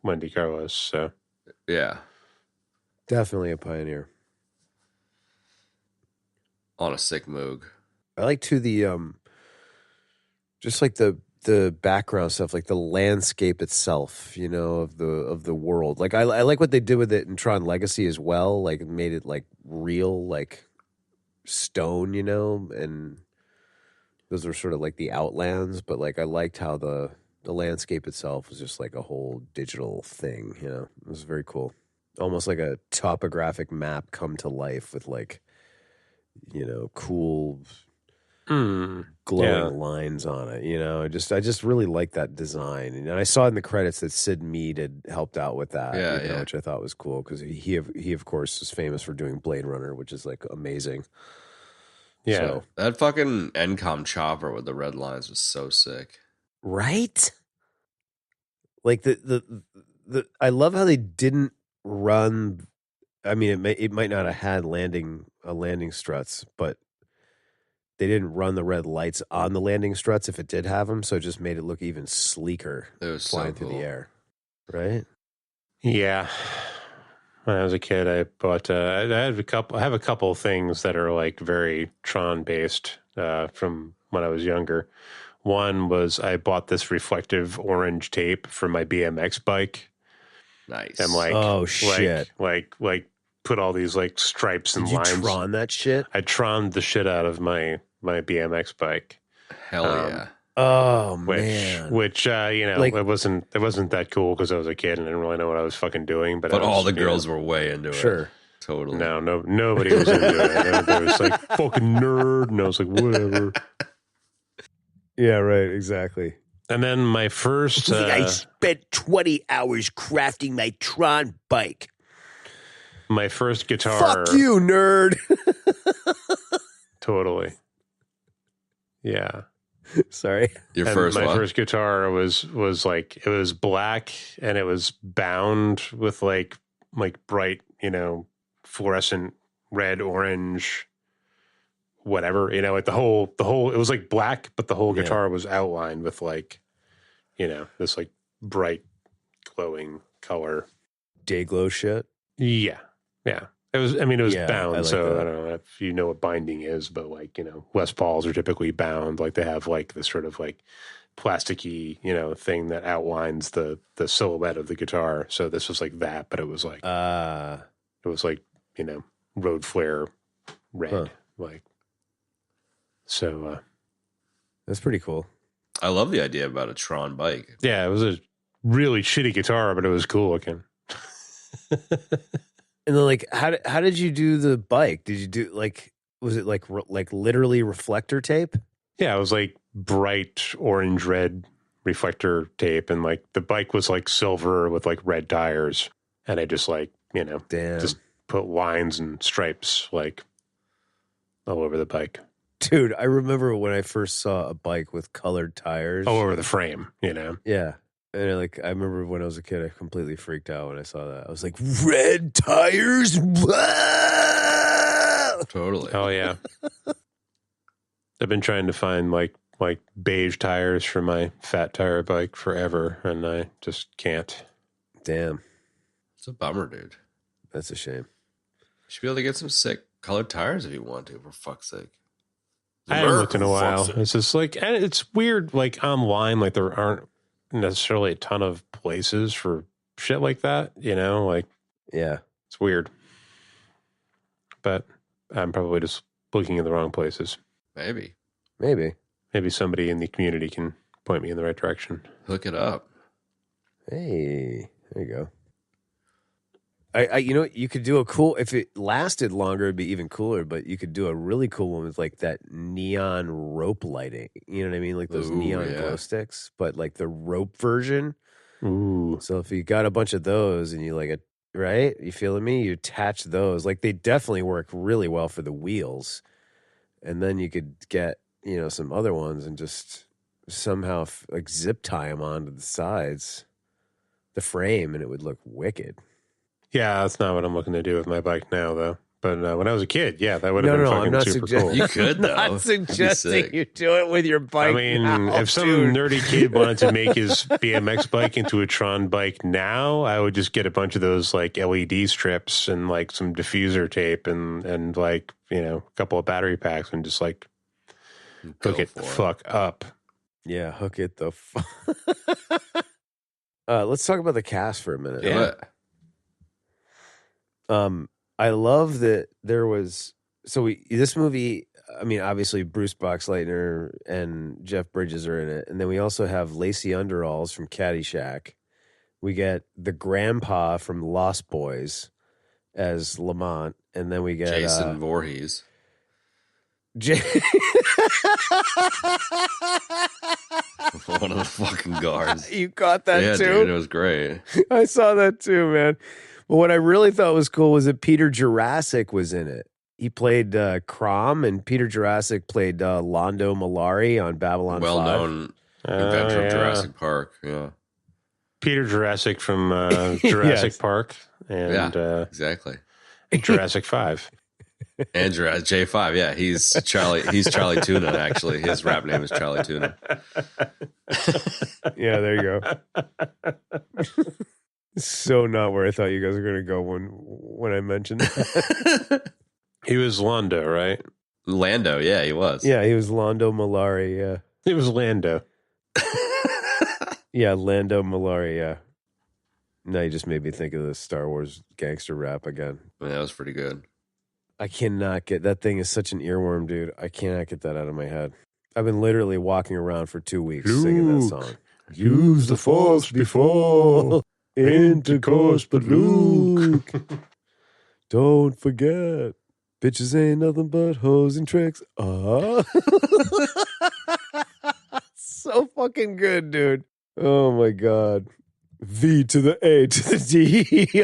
Wendy Carlos. So Yeah. Definitely a pioneer. On a sick moog. I like to the just like the background stuff, like the landscape itself, you know, of the world. Like I like what they did with it in Tron Legacy as well. Like it made it like real, like stone, you know, and those were sort of like the outlands. But like I liked how the landscape itself was just like a whole digital thing. You know, it was very cool, almost like a topographic map come to life with like, you know, cool glowing lines on it. You know, I just really like that design, and I saw in the credits that Sid Mead had helped out with that. You know, which I thought was cool because he of course is famous for doing Blade Runner, which is like amazing. yeah, So, That fucking NCOM chopper with the red lines was so sick. right? Like the I love how they didn't run. I mean, it might not have had landing struts, but they didn't run the red lights on the landing struts if it did have them, so it just made it look even sleeker It was flying so through cool. the air. Right? yeah. When I was a kid, I bought. I have a couple of things that are like very Tron based from when I was younger. One was I bought this reflective orange tape for my BMX bike, Nice. and like, Oh, shit. like put all these like stripes and Did you lines. Tron that shit? I Troned the shit out of my BMX bike. Hell yeah. Oh Which, man! you know, Like- it wasn't that cool because I was a kid and I didn't really know what I was fucking doing. But All the girls were way into it. Sure. Totally. No, nobody was into it. There was like fucking nerd, and I was like, whatever. Yeah, right. Exactly. And then my first, I spent 20 hours crafting my Tron bike. my first guitar. Fuck you, nerd. Totally. Yeah. Sorry. Your And first my one? first guitar was like, it was black and it was bound with like bright, you know, fluorescent red, orange, whatever, you know, like the whole, it was like black, but the whole guitar was outlined with like, you know, this like bright glowing color. Day glow shit. Yeah. Yeah. It was Yeah, bound. I like So that. I don't know if you know what binding is, but like, you know, Les Pauls are typically bound. Like they have like this sort of like plasticky, you know, thing that outlines the silhouette of the guitar. So this was like that, but it was like, you know, road flare red, like, so, That's pretty cool. I love the idea about a Tron bike. yeah, it was a really shitty guitar, but it was cool looking. And then, like, how did you do the bike? Did you do like, was it like literally reflector tape? Yeah, it was like bright orange red reflector tape, and like the bike was like silver with like red tires, and I just like, you know, Damn, just put lines and stripes like all over the bike, dude, I remember when I first saw a bike with colored tires. all over the frame, you know. Yeah. And I remember when I was a kid, I completely freaked out when I saw that. I was like, red tires? Whoa! Totally. Oh yeah. I've been trying to find like beige tires for my fat tire bike forever, and I just can't. Damn. It's a bummer, dude. That's a shame. Should be able to get some sick colored tires if you want to, for fuck's sake. I haven't looked in a while. It's just like, and it's weird, like online, like there aren't necessarily a ton of places for shit like that, you know, like, Yeah. it's weird. But I'm probably just looking in the wrong places. Maybe. Maybe somebody in the community can point me in the right direction. Hook it up. Hey, there you go. You know, you could do a cool, if it lasted longer, it'd be even cooler, but you could do a really cool one with like that neon rope lighting. You know what I mean? Like those neon glow sticks, but like the rope version. Ooh. So if you got a bunch of those and you like right? You feeling me? You attach those. Like they definitely work really well for the wheels. And then you could get, you know, some other ones and just somehow like zip tie them onto the sides, the frame, and it would look wicked. Yeah, that's not what I'm looking to do with my bike now, though. But when I was a kid, yeah, that would have been I'm fucking not super cool. You could, though. I'm not suggesting you do it with your bike. I mean, now, if some dude. nerdy kid wanted to make his BMX bike into a Tron bike now, I would just get a bunch of those like LED strips and like some diffuser tape and like, you know, a couple of battery packs and just like hook it the fuck up. Yeah, hook it the let's talk about the cast for a minute. Yeah. I love that there was this movie. I mean, obviously Bruce Boxleitner and Jeff Bridges are in it, and then we also have Lacey Underalls from Caddyshack. We get the grandpa from Lost Boys as Lamont, and then we get Jason Voorhees. One of the fucking guards. You caught that yeah, too? Dude, it was great. I saw that too, man. But what I really thought was cool was that Peter Jurassic was in it. He played Crom, and Peter Jurassic played Londo Mollari on Babylon 5. Well-known inventor of Jurassic Park. Yeah, Peter Jurassic from Jurassic Park and exactly. Jurassic 5. And J5, yeah, he's Charlie Tuna. Actually, his rap name is Charlie Tuna. Yeah, there you go. So not where I thought you guys were going to go when I mentioned that. He was Londo, right? Lando, yeah, he was. Yeah, he was Londo Mollari. Yeah, He was Lando. yeah, Lando Mollari. Yeah. Now you just made me think of the Star Wars gangster rap again. Yeah, that was pretty good. I cannot get that thing is such an earworm, dude. I cannot get that out of my head. I've been literally walking around for 2 weeks singing that song. Use the force before intercourse, but Luke. Don't forget, bitches ain't nothing but hoes and tricks. So fucking good, dude. Oh my god. V to the A to the D.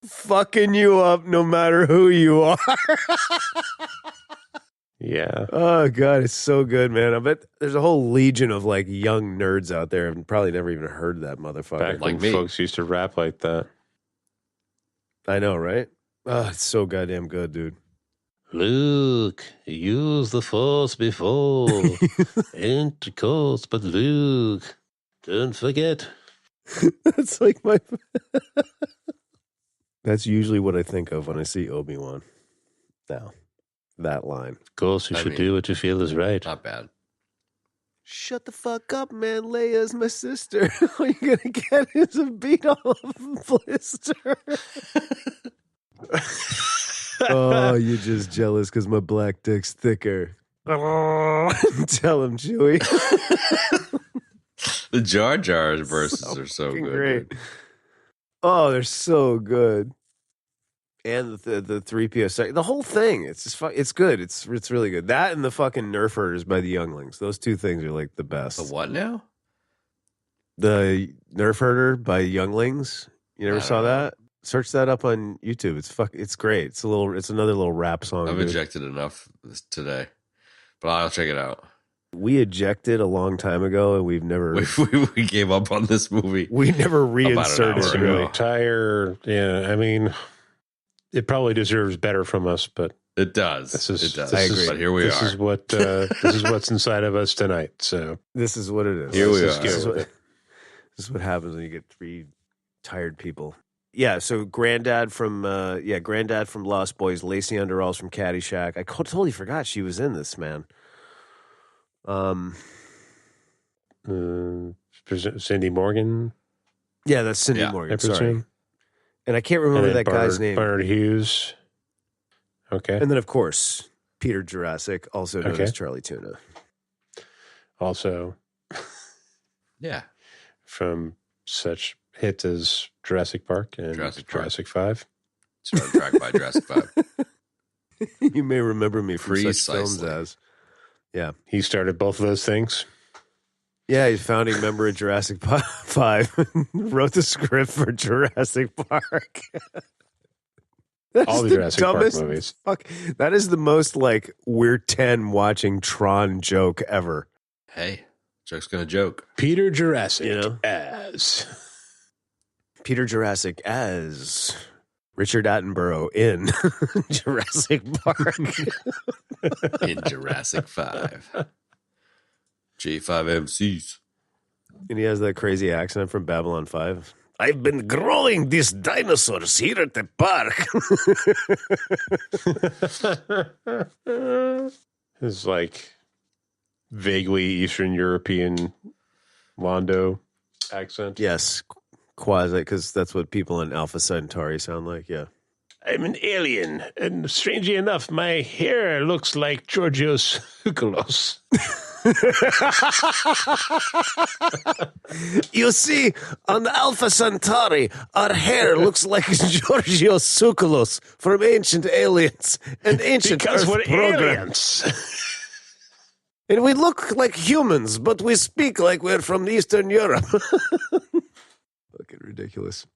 Fucking you up no matter who you are. Yeah. Oh god, it's so good, man. I bet there's a whole legion of like young nerds out there and probably never even heard that motherfucker. Back Like when me. folks used to rap like that. I know, right? Oh, it's so goddamn good, dude. Luke, use the force before intercourse, but Luke, don't forget. That's like my. That's usually what I think of when I see Obi-Wan. Now, that line. Of course, you should do what you feel is right. Not bad. Shut the fuck up, man. Leia's my sister. All you're gonna get is a beat off blister. Oh, you're just jealous because my black dick's thicker. Tell him, Chewie. The Jar Jar verses are so fucking good. great. Dude. Oh, they're so good. And the 3PO, the whole thing, it's just it's good. It's really good. That and the fucking Nerf Herders by the Younglings. Those two things are like the best. The what now? The Nerf Herder by Younglings. You never I saw don't know. that? Search that up on YouTube. It's great. It's another little rap song. I've dude. ejected enough today, but I'll check it out. We ejected a long time ago, and we've never We gave up on this movie. we never hour reinserted It's ago. an it. entire, yeah, I mean, it probably deserves better from us, but It does. this is, It does. I agree. But here we this are. is what, this is what's inside of us tonight. So This is what it is. Here we This are. is what- This is what happens when you get three tired people. Yeah, so Granddad from Lost Boys, Lacey Underalls from Caddyshack. I totally forgot she was in this, man. Cindy Morgan. Yeah, that's Cindy Yeah, Morgan. I Sorry, presume. and I can't remember that guy's name. Bernard Hughes. Okay. And then, of course, Peter Jurassic, also known as Charlie Tuna. Also, Yeah. from such hits as Jurassic Park and Jurassic 5. Soundtrack by Jurassic 5. You may remember me from such films Precisely. as... Yeah. He started both of those things. Yeah, he's founding member of Jurassic 5. Wrote the script for Jurassic Park. That's All the Jurassic Park dumbest movies. Fuck. That is the most like we're 10 watching Tron joke ever. Hey, joke's gonna joke. Peter Jurassic You know? as Peter Jurassic as Richard Attenborough in Jurassic Park. In Jurassic 5. J5MCs. And he has that crazy accent from Babylon 5. I've been growing these dinosaurs here at the park. his like vaguely Eastern European Londo accent. Yes, quasi, because that's what people in Alpha Centauri sound like. Yeah. I'm an alien, and strangely enough, my hair looks like Georgios Tsoukalos. You see, on Alpha Centauri, our hair looks like Georgios Tsoukalos from Ancient Aliens and Ancient Because Earth we're Program. aliens. And we look like humans, but we speak like we're from Eastern Europe. Fucking ridiculous.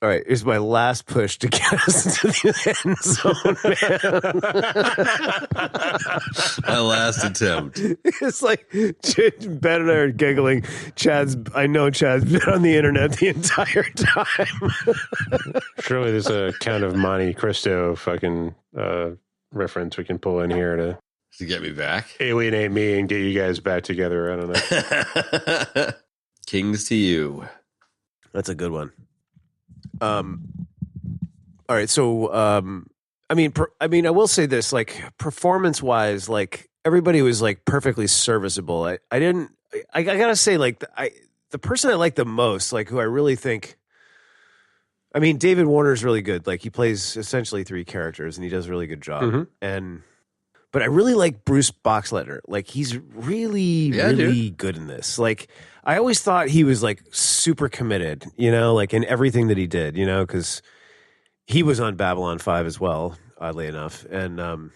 All right, here's my last push to get us into the end zone, man. My last attempt. It's like Ben and I are giggling. I know Chad's been on the internet the entire time. Surely there's a Count of Monte Cristo fucking reference we can pull in here to get me back. alienate me and get you guys back together. I don't know. Kings to you. That's a good one. All right, so I mean, I will say this: like performance-wise, like everybody was like perfectly serviceable. I gotta say, like the person I like the most, like who I really think. I mean, David Warner's really good. Like he plays essentially three characters, and he does a really good job. Mm-hmm. But I really like Bruce Boxleitner. Like he's really good in this. Like I always thought he was like super committed, you know, like in everything that he did, you know, because he was on Babylon 5 as well, oddly enough. And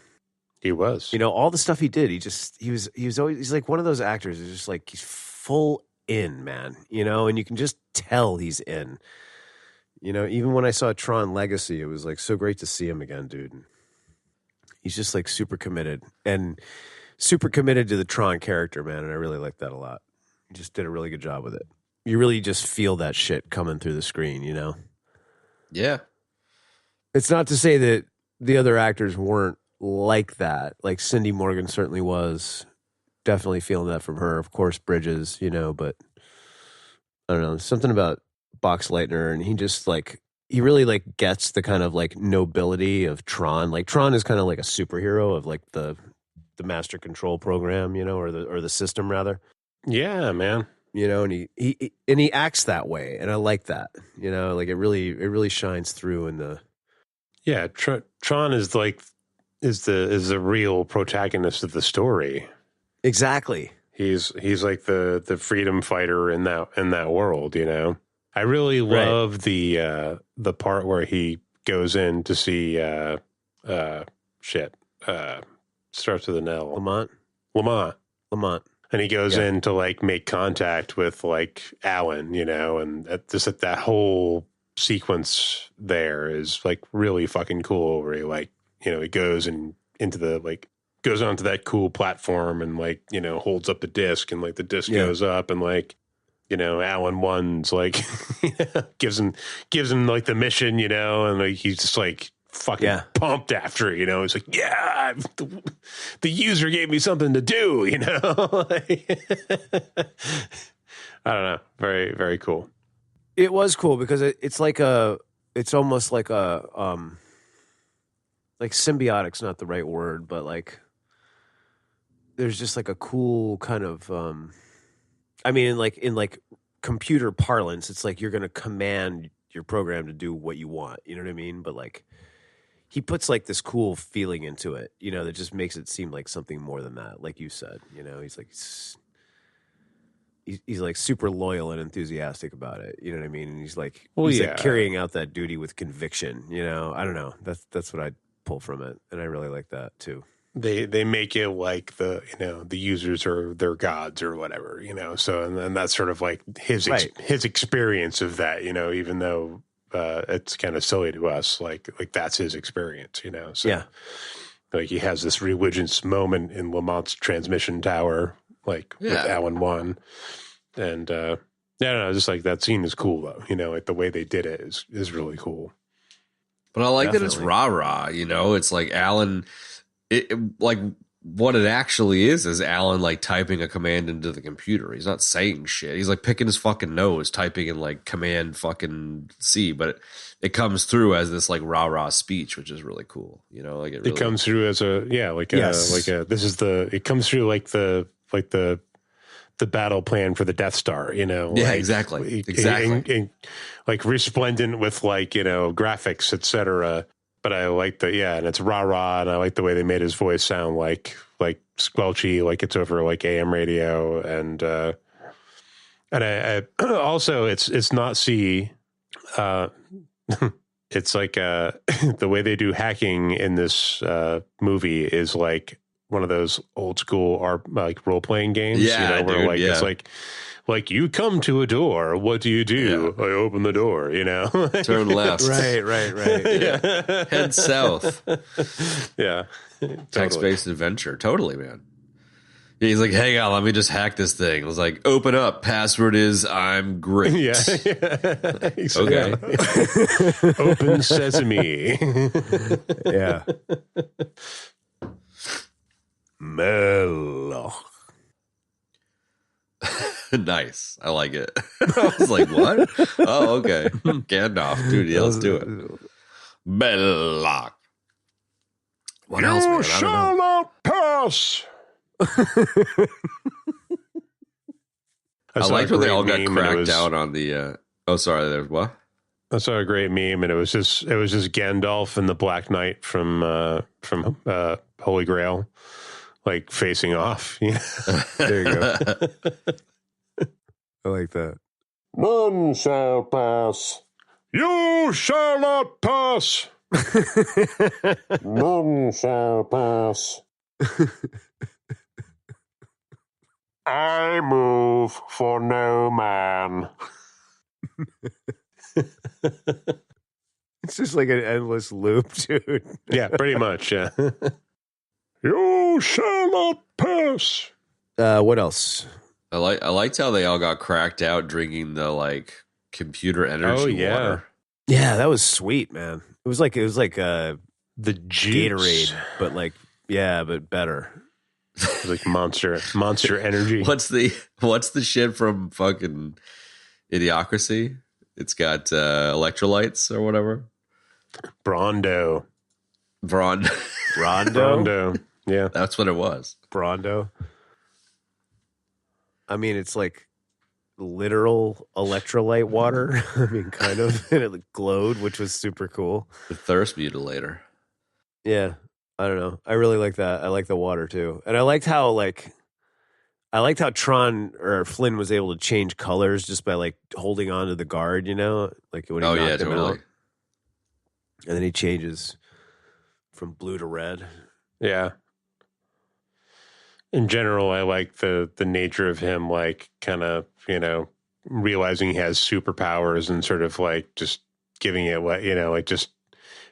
He was. you know, all the stuff he did, he was always, he's like one of those actors who's just like he's full in, man, you know, and you can just tell he's in. You know, even when I saw Tron Legacy, it was like so great to see him again, dude. He's just like super committed and super committed to the Tron character, man. And I really like that a lot. He just did a really good job with it. You really just feel that shit coming through the screen, you know? Yeah. It's not to say that the other actors weren't like that. Like Cindy Morgan certainly was. Definitely feeling that from her. Of course, Bridges, you know, but I don't know. Something about Boxleitner, and he just like, he really like gets the kind of like nobility of Tron. Like Tron is kind of like a superhero of like the master control program, you know, or the system rather. Yeah, man. You know, and he acts that way, and I like that. You know, like it really shines through in the. Yeah, Tron is like is the real protagonist of the story. Exactly. He's like the freedom fighter in that world, you know. I really love the part where he goes in to see starts with an L. Lamont. And he goes in to like make contact with like Alan, you know, and that whole sequence there is like really fucking cool where he like, you know, he goes and goes onto that cool platform and like, you know, holds up the disc and like the disc goes up and like, you know, Alan 1's like gives him like the mission, you know, and like he's just like fucking pumped after it, you know. He's like, yeah, the user gave me something to do, you know. I don't know. Very, very cool. It was cool because it's almost like like symbiotic's not the right word, but like there's just like a cool kind of, I mean, in computer parlance, it's like you're going to command your program to do what you want. You know what I mean? But like he puts like this cool feeling into it, that just makes it seem like something more than that. Like you said, he's like super loyal and enthusiastic about it. You know what I mean? And he's like carrying out that duty with conviction. I don't know. That's what I pull from it, and I really like that too. They make it like the users are their gods or whatever. So and then that's sort of like his experience of that. Even though it's kind of silly to us, like that's his experience. So yeah. Like he has this religious moment in Lamont's transmission tower, with Alan 1. And I don't know, just like that scene is cool though. Like the way they did it is really cool. But I like that it's rah-rah, It's like Alan, like what it actually is Alan like typing a command into the computer. He's not saying shit. He's like picking his fucking nose, typing in like command fucking C, but it comes through as this like rah-rah speech, which is really cool. Like it comes through as it comes through like the battle plan for the Death Star, Yeah, exactly. And like resplendent with like, graphics, etc. But I like and it's rah-rah, and I like the way they made his voice sound like squelchy, like it's over like AM radio, and I also it's not C. It's like the way they do hacking in this movie is like one of those old school like role playing games, where it's like you come to a door. What do? Yeah. I open the door. Turn left. Right. Yeah. Head south. Yeah, text-based adventure. Totally, man. He's like, hang on, let me just hack this thing. I was like, open up. Password is I'm great. Yeah. Okay. Open sesame. Yeah. Melloch. Nice. I like it. I was like, what? Oh, okay. Gandalf. Dude, yeah, let's do it. Belloc. What else, man? You shall not pass. I liked when they all got cracked out on the oh, sorry, there's what? I saw a great meme, and it was just Gandalf and the Black Knight from Holy Grail, like facing off. There you go. I like that. None shall pass. You shall not pass. None shall pass. I move for no man. It's just like an endless loop, dude. Yeah, pretty much. Yeah. You shall not pass. What else? I liked how they all got cracked out drinking the like computer energy water. Yeah, that was sweet, man. It was like the juice. Gatorade, but like but better. It was like monster energy. What's the shit from fucking Idiocracy? It's got electrolytes or whatever. Brondo. Brondo. Yeah, that's what it was. Brondo. I mean, it's like literal electrolyte water. I mean, kind of. And it glowed, which was super cool. The thirst mutilator. Yeah. I don't know. I really like that. I like the water too. And I liked how Tron or Flynn was able to change colors just by like holding on to the guard, like when he knocked him out. And then he changes from blue to red. Yeah. In general, I like the nature of him, like kind of, realizing he has superpowers and sort of like just giving it, like just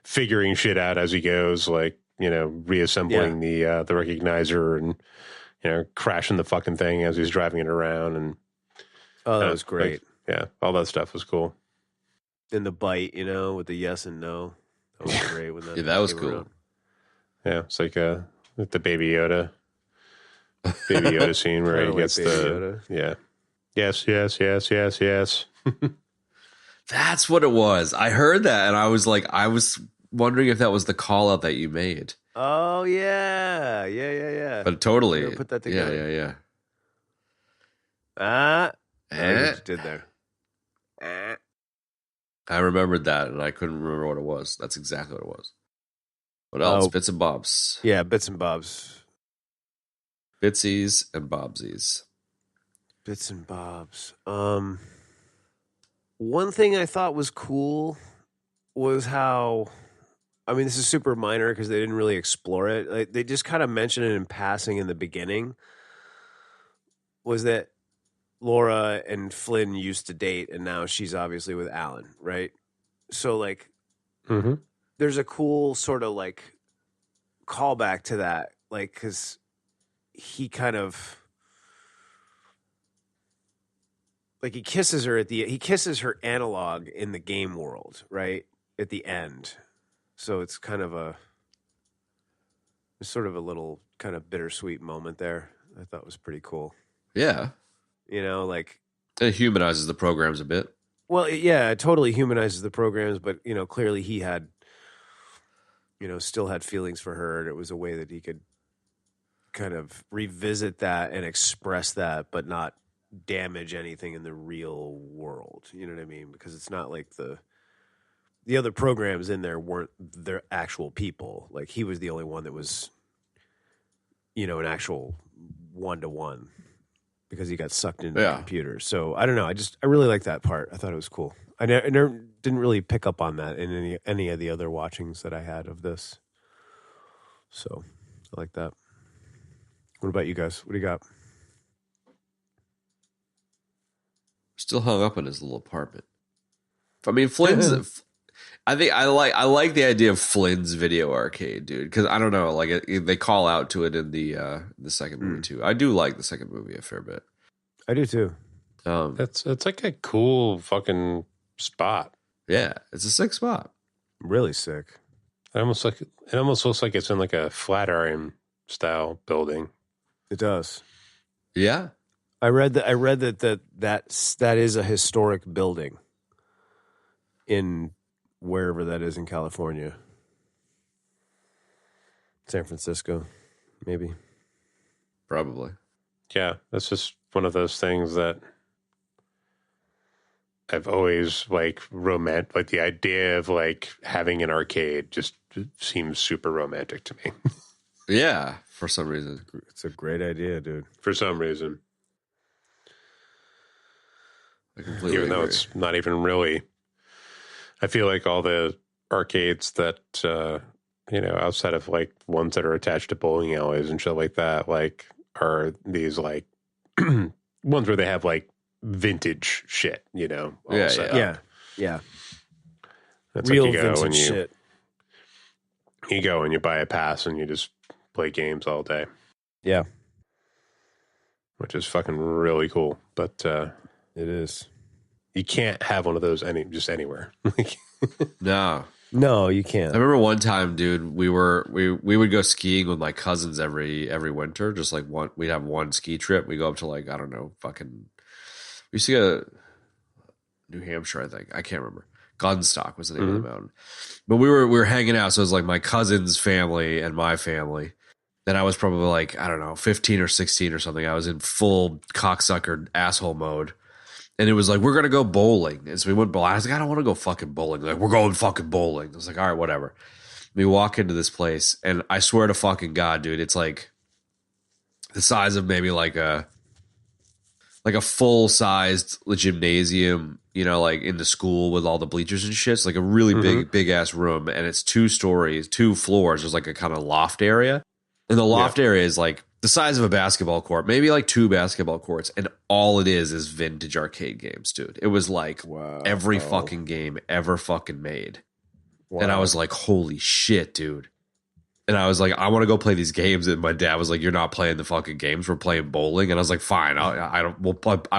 figuring shit out as he goes, like, reassembling the recognizer and, crashing the fucking thing as he's driving it around. And that was great. All that stuff was cool. And the bite, with the yes and no. That was great. When that was cool. Around. Yeah, it's like the Baby Yoda scene where he gets Yoda. Yeah. Yes. That's what it was. I heard that, and I was wondering if that was the call out that you made. Oh yeah. But totally, We're gonna put that together. Yeah. I just did there. I remembered that, and I couldn't remember what it was. That's exactly what it was. What else? Bits and bobs. Yeah, bits and bobs. Bitsies and bobsies. Bits and bobs. One thing I thought was cool was how, I mean, this is super minor because they didn't really explore it. Like, they just kind of mentioned it in passing in the beginning. Was that Laura and Flynn used to date, and now she's obviously with Alan, right? So, like, there's a cool sort of like callback to that, like, because he kind of like he kisses her analog in the game world, right at the end. So it's kind of it's sort of a little kind of bittersweet moment there. I thought was pretty cool. Yeah, like it humanizes the programs a bit. Well, yeah, it totally humanizes the programs, but clearly he had, still had feelings for her, and it was a way that he could kind of revisit that and express that, but not damage anything in the real world. You know what I mean? Because it's not like the other programs in there weren't their actual people. Like, he was the only one that was, an actual one-to-one. Because he got sucked into the computer. So I don't know. I really like that part. I thought it was cool. I never didn't really pick up on that in any of the other watchings that I had of this. So I like that. What about you guys? What do you got? Still hung up in his little apartment. I mean, Flynn's. I think I like the idea of Flynn's video arcade, dude. Because I don't know, like they call out to it in the second movie too. I do like the second movie a fair bit. I do too. It's like a cool fucking spot. Yeah, it's a sick spot. Really sick. It almost looks like it's in like a Flatiron style building. It does. Yeah, I read that is a historic building in wherever that is in California. San Francisco, maybe. Probably. Yeah, that's just one of those things that I've always like like the idea of like having an arcade just seems super romantic to me. Yeah, for some reason. It's a great idea, dude. For some reason. I completely Even though agree. it's not even really. I feel like all the arcades that, outside of like ones that are attached to bowling alleys and shit like that, like are these like ones where they have like vintage shit, all set up. Yeah. That's real like you go vintage and shit. You go and you buy a pass and you just play games all day. Yeah. Which is fucking really cool. But it is. You can't have one of those anywhere. No, you can't. I remember one time, dude, we would go skiing with my cousins every winter. Just like we'd have one ski trip. We go up to like, I don't know, we used to go to New Hampshire, I think. I can't remember. Gunstock was the name of the mountain. But we were hanging out, so it was like my cousin's family and my family. Then I was probably like, I don't know, 15 or 16 or something. I was in full cocksucker asshole mode. And it was like, we're going to go bowling. And so we went bowling. I was like, I don't want to go fucking bowling. Like, we're going fucking bowling. I was like, all right, whatever. We walk into this place, and I swear to fucking God, dude, it's like the size of maybe like a full-sized gymnasium, like in the school with all the bleachers and shit. It's like a really big ass room, and it's 2 stories, 2 floors. There's like a kind of loft area. And the loft area is like the size of a basketball court, maybe like 2 basketball courts, and all it is vintage arcade games, dude. It was like every fucking game ever fucking made. Wow. And I was like, holy shit, dude. And I was like, I want to go play these games. And my dad was like, you're not playing the fucking games. We're playing bowling. And I was like, fine. I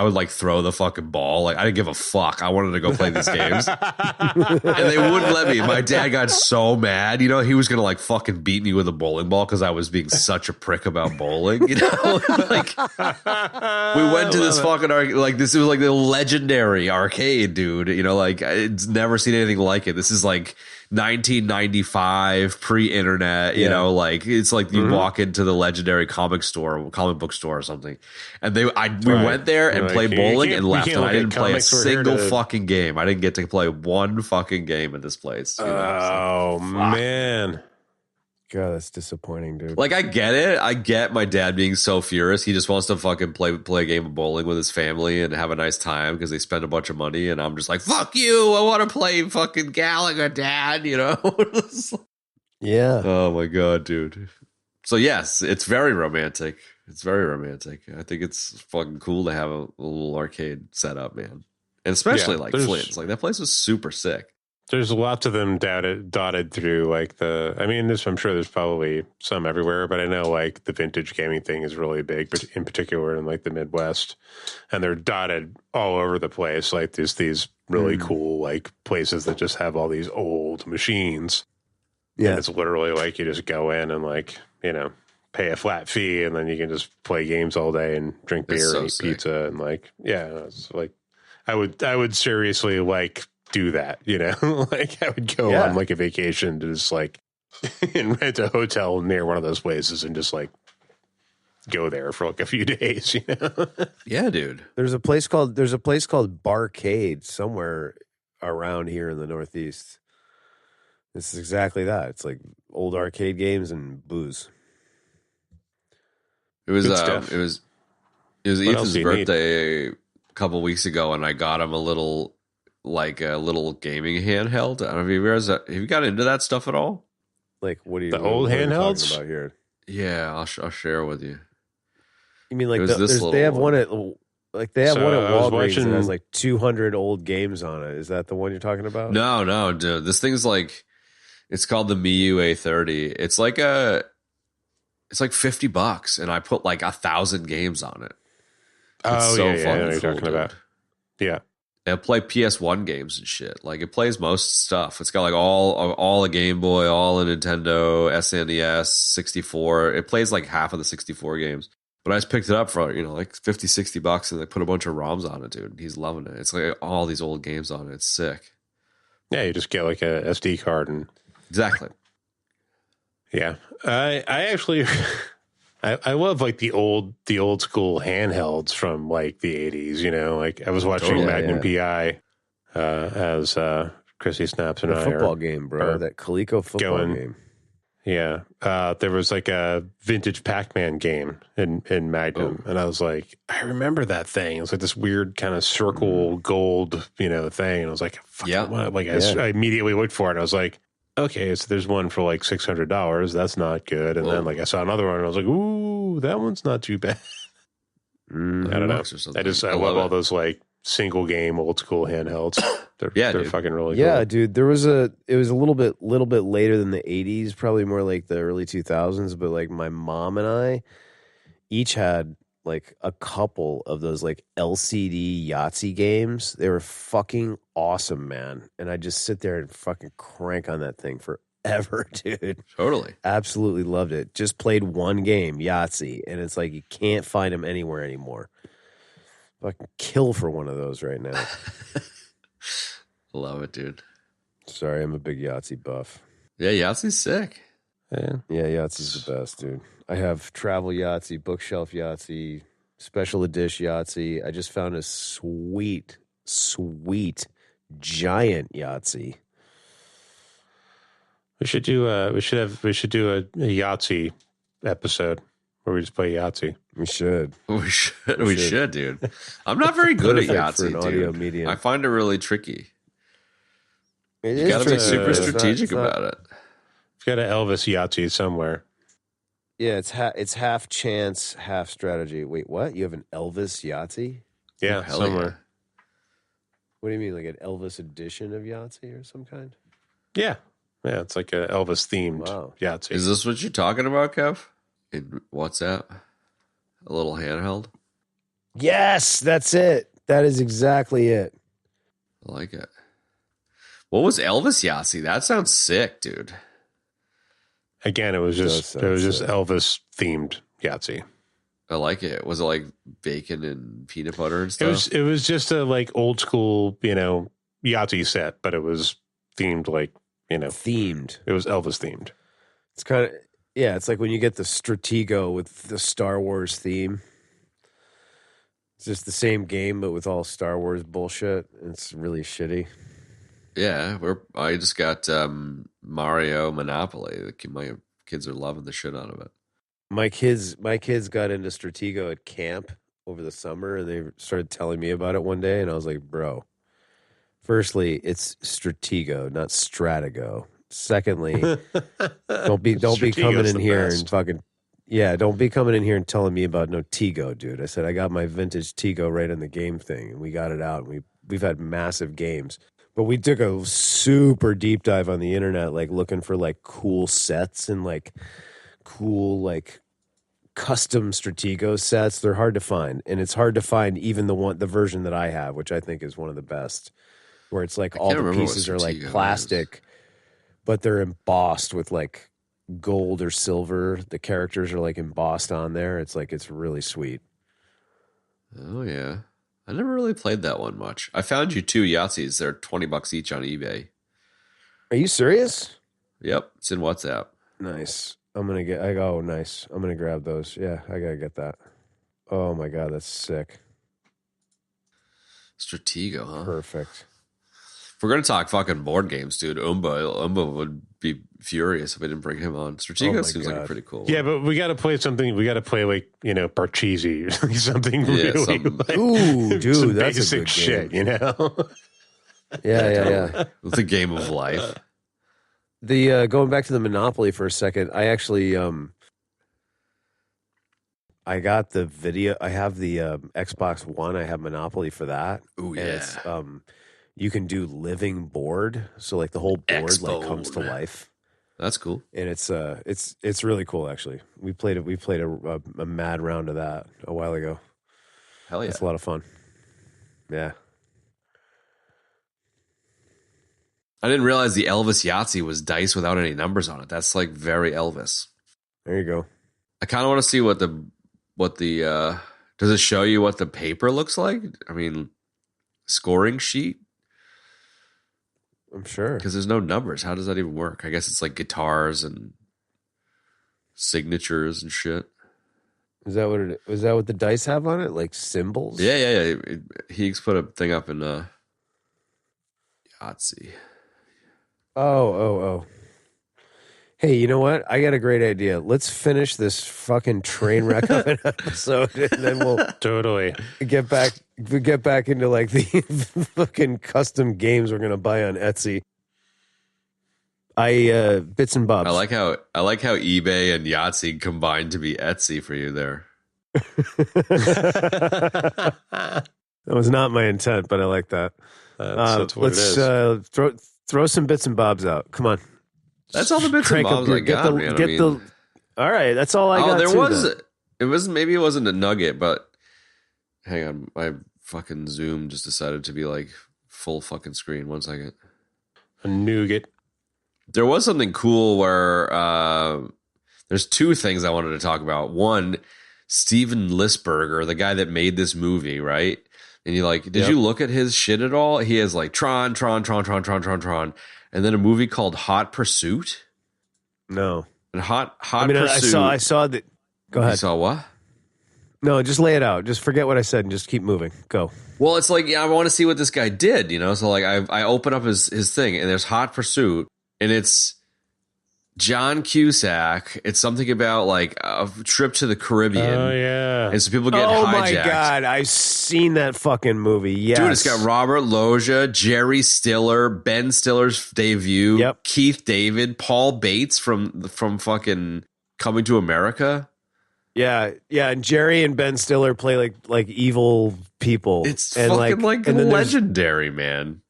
would like throw the fucking ball. Like I didn't give a fuck. I wanted to go play these games. And they wouldn't let me. My dad got so mad. You know, he was going to like fucking beat me with a bowling ball because I was being such a prick about bowling. You know, like we went to this fucking like this was like the legendary arcade, dude. You know, like it's never seen anything like it. This is like 1995 pre-internet, you know, like it's like you walk into the legendary comic book store or something. And we went there and Like, played bowling and left. And I look at didn't play a comics, we're here single to- fucking game. I didn't get to play one fucking game at this place. You know? Oh, man. God, that's disappointing, dude. Like I get it. I get my dad being so furious. He just wants to fucking play a game of bowling with his family and have a nice time because they spend a bunch of money. And I'm just like, fuck you. I want to play fucking Galaga, Dad. You know? Yeah. Oh my god, dude. So yes, it's very romantic. It's very romantic. I think it's fucking cool to have a little arcade set up, man. And especially like there's- Flint's. Like that place was super sick. There's lots of them dotted through like I'm sure there's probably some everywhere, but I know like the vintage gaming thing is really big, but in particular in like the Midwest, and they're dotted all over the place. Like there's these really cool like places that just have all these old machines. Yeah. And it's literally like you just go in and like, you know, pay a flat fee and then you can just play games all day and drink That's beer so and eat sick. pizza and like, yeah, it's like I would seriously like do that, you know, like I would go on like a vacation to just like and rent a hotel near one of those places and just like go there for like a few days, you know? Yeah, dude. There's a place called Barcade somewhere around here in the Northeast. This is exactly that. It's like old arcade games and booze. It was Good stuff. it was else Ethan's do you need? birthday a couple weeks ago, and I got him a little gaming handheld. I don't know if have you got into that stuff at all? Like what are you The old what are you talking handhelds? about here? Yeah, I'll share with you. You mean It like was this they have little one at So, one at I was Walgreens that watching- has like 200 old games on it. Is that the one you're talking about? No, dude. This thing's like, it's called the Miu A30. It's like $50, and I put like 1,000 games on it. Oh, so yeah, I know fucking what you're cool, talking about. dude. Yeah. It play PS1 games and shit. Like it plays most stuff. It's got like all a Game Boy, all a Nintendo, SNES, 64. It plays like half of the 64 games. But I just picked it up for, you know, like $50-$60 and they put a bunch of ROMs on it, dude. He's loving it. It's like all these old games on it. It's sick. Yeah, you just get like a SD card and Exactly. yeah. I actually I love like the old school handhelds from like the 80s, you know, like I was watching Totally. Magnum PI as Chrissy Snaps and The I football are game, bro. are That Coleco football going- game. yeah. There was like a vintage Pac-Man game in Magnum and I was like, I remember that thing. It was like this weird kind of circle gold, you know, thing. And I was like, fuck, Yeah. I immediately looked for it and I was like, okay, so there's one for like $600. That's not good. And then like I saw another one and I was like, ooh, that one's not too bad. I don't know. Or something. I love all those like single game old school handhelds. They're dude. fucking really Yeah, cool. dude. It was a little bit later than the 80s, probably more like the early 2000s, but like my mom and I each had like a couple of those like LCD Yahtzee games. They were fucking awesome, man. And I just sit there and fucking crank on that thing forever, dude. Totally. Absolutely loved it. Just played one game, Yahtzee, and it's like you can't find them anywhere anymore. Fucking kill for one of those right now. Love it, dude. Sorry, I'm a big Yahtzee buff. Yeah, Yahtzee's sick. Yeah. Yeah, Yahtzee's the best, dude. I have travel Yahtzee, bookshelf Yahtzee, special edition Yahtzee. I just found a sweet giant Yahtzee. We should do a Yahtzee episode where we just play Yahtzee. We should. We should, dude. I'm not very good at Perfect for Yahtzee, an audio dude. medium. I find it really tricky. It You is got to be tricky, super but it's not- strategic it's not- about it. We've got an Elvis Yahtzee somewhere. Yeah, it's half chance, half strategy. Wait, what? You have an Elvis Yahtzee? Yeah, Hell somewhere. What do you mean, like an Elvis edition of Yahtzee or some kind? Yeah. Yeah, it's like a Elvis themed Wow. Yahtzee. Is this what you're talking about, Kev? In WhatsApp? A little handheld? Yes, that's it. That is exactly it. I like it. What was Elvis Yahtzee? That sounds sick, dude. Again, it was just Does sound sick. Elvis themed Yahtzee. I like it. Was it like bacon and peanut butter and stuff? It was just a like old school, Yahtzee set, but it was themed like, Themed. it was Elvis themed. It's kind of, yeah, it's like when you get the Stratego with the Star Wars theme. It's just the same game, but with all Star Wars bullshit. It's really shitty. Yeah, I just got Mario Monopoly. My kids are loving the shit out of it. My kids got into Stratego at camp over the summer, and they started telling me about it one day, and I was like, bro, firstly, it's Stratego, not Stratego. Secondly, don't be coming in here and fucking, yeah, don't be coming in here and telling me about no Tego, dude. I said I got my vintage Tego right on the game thing, and we got it out, and we've had massive games. But we took a super deep dive on the internet, like looking for like cool sets and like cool like custom Stratego sets. They're hard to find, and it's hard to find even the version that I have, which I think is one of the best, where it's like all the pieces are like plastic, but they're embossed with like gold or silver. The characters are like embossed on there. It's like, it's really sweet. Oh yeah, I never really played that one much. I found you 2 Yahtzees. They're $20 each on eBay. Are you serious? Yep, it's in WhatsApp. Nice. Nice. I'm gonna grab those. Yeah, I gotta get that. Oh my god, that's sick. Stratego, huh? Perfect. If we're gonna talk fucking board games, dude, Umba would be furious if we didn't bring him on. Stratego seems like a pretty cool one. Yeah, but we got to play something. We got to play like Parcheesi, something really. Like, ooh, dude, that's basic a good shit, game. Yeah. Yeah. The game of life. The going back to the Monopoly for a second, I actually I got the video. I have the Xbox One. I have Monopoly for that. Ooh, yeah. And it's, you can do living board, so like the whole board Expo, like comes to life. That's cool. And it's really cool actually. We played a mad round of that a while ago. Hell yeah. It's a lot of fun. Yeah. I didn't realize the Elvis Yahtzee was dice without any numbers on it. That's like very Elvis. There you go. I kind of want to see what the does it show you what the paper looks like? I mean, scoring sheet? I'm sure. Because there's no numbers. How does that even work? I guess it's like guitars and signatures and shit. Is that what the dice have on it? Like symbols? Yeah. Heeks put a thing up in Yahtzee. Oh. Hey, you know what? I got a great idea. Let's finish this fucking train wreck of an episode, and then we'll totally get back into like the fucking custom games we're gonna buy on Etsy. Bits and bobs. I like how eBay and Yahtzee combined to be Etsy for you there. That was not my intent, but I like that. That's what it is. Throw some bits and bobs out. Come on. That's all the bits and bobs I got, man. All right, that's all I got. Maybe it wasn't a nugget, but hang on, my fucking Zoom just decided to be like full fucking screen. 1 second. A nougat. There was something cool where there's 2 things I wanted to talk about. One, Steven Lisberger, the guy that made this movie, right? And you did you look at his shit at all? He has like Tron, and then a movie called Hot Pursuit. No. And Hot Pursuit. I saw that. Go ahead. You saw what? No, just lay it out. Just forget what I said and just keep moving. Go. Well, it's like, I want to see what this guy did, So like I open up his thing and there's Hot Pursuit and it's John Cusack. It's something about like a trip to the Caribbean. Oh yeah. And so people get hijacked. Oh my god, I've seen that fucking movie. Yes. Dude, it's got Robert Loggia, Jerry Stiller, Ben Stiller's debut, Keith David, Paul Bates from fucking Coming to America. Yeah, and Jerry and Ben Stiller play like evil people. It's and fucking like legendary, man.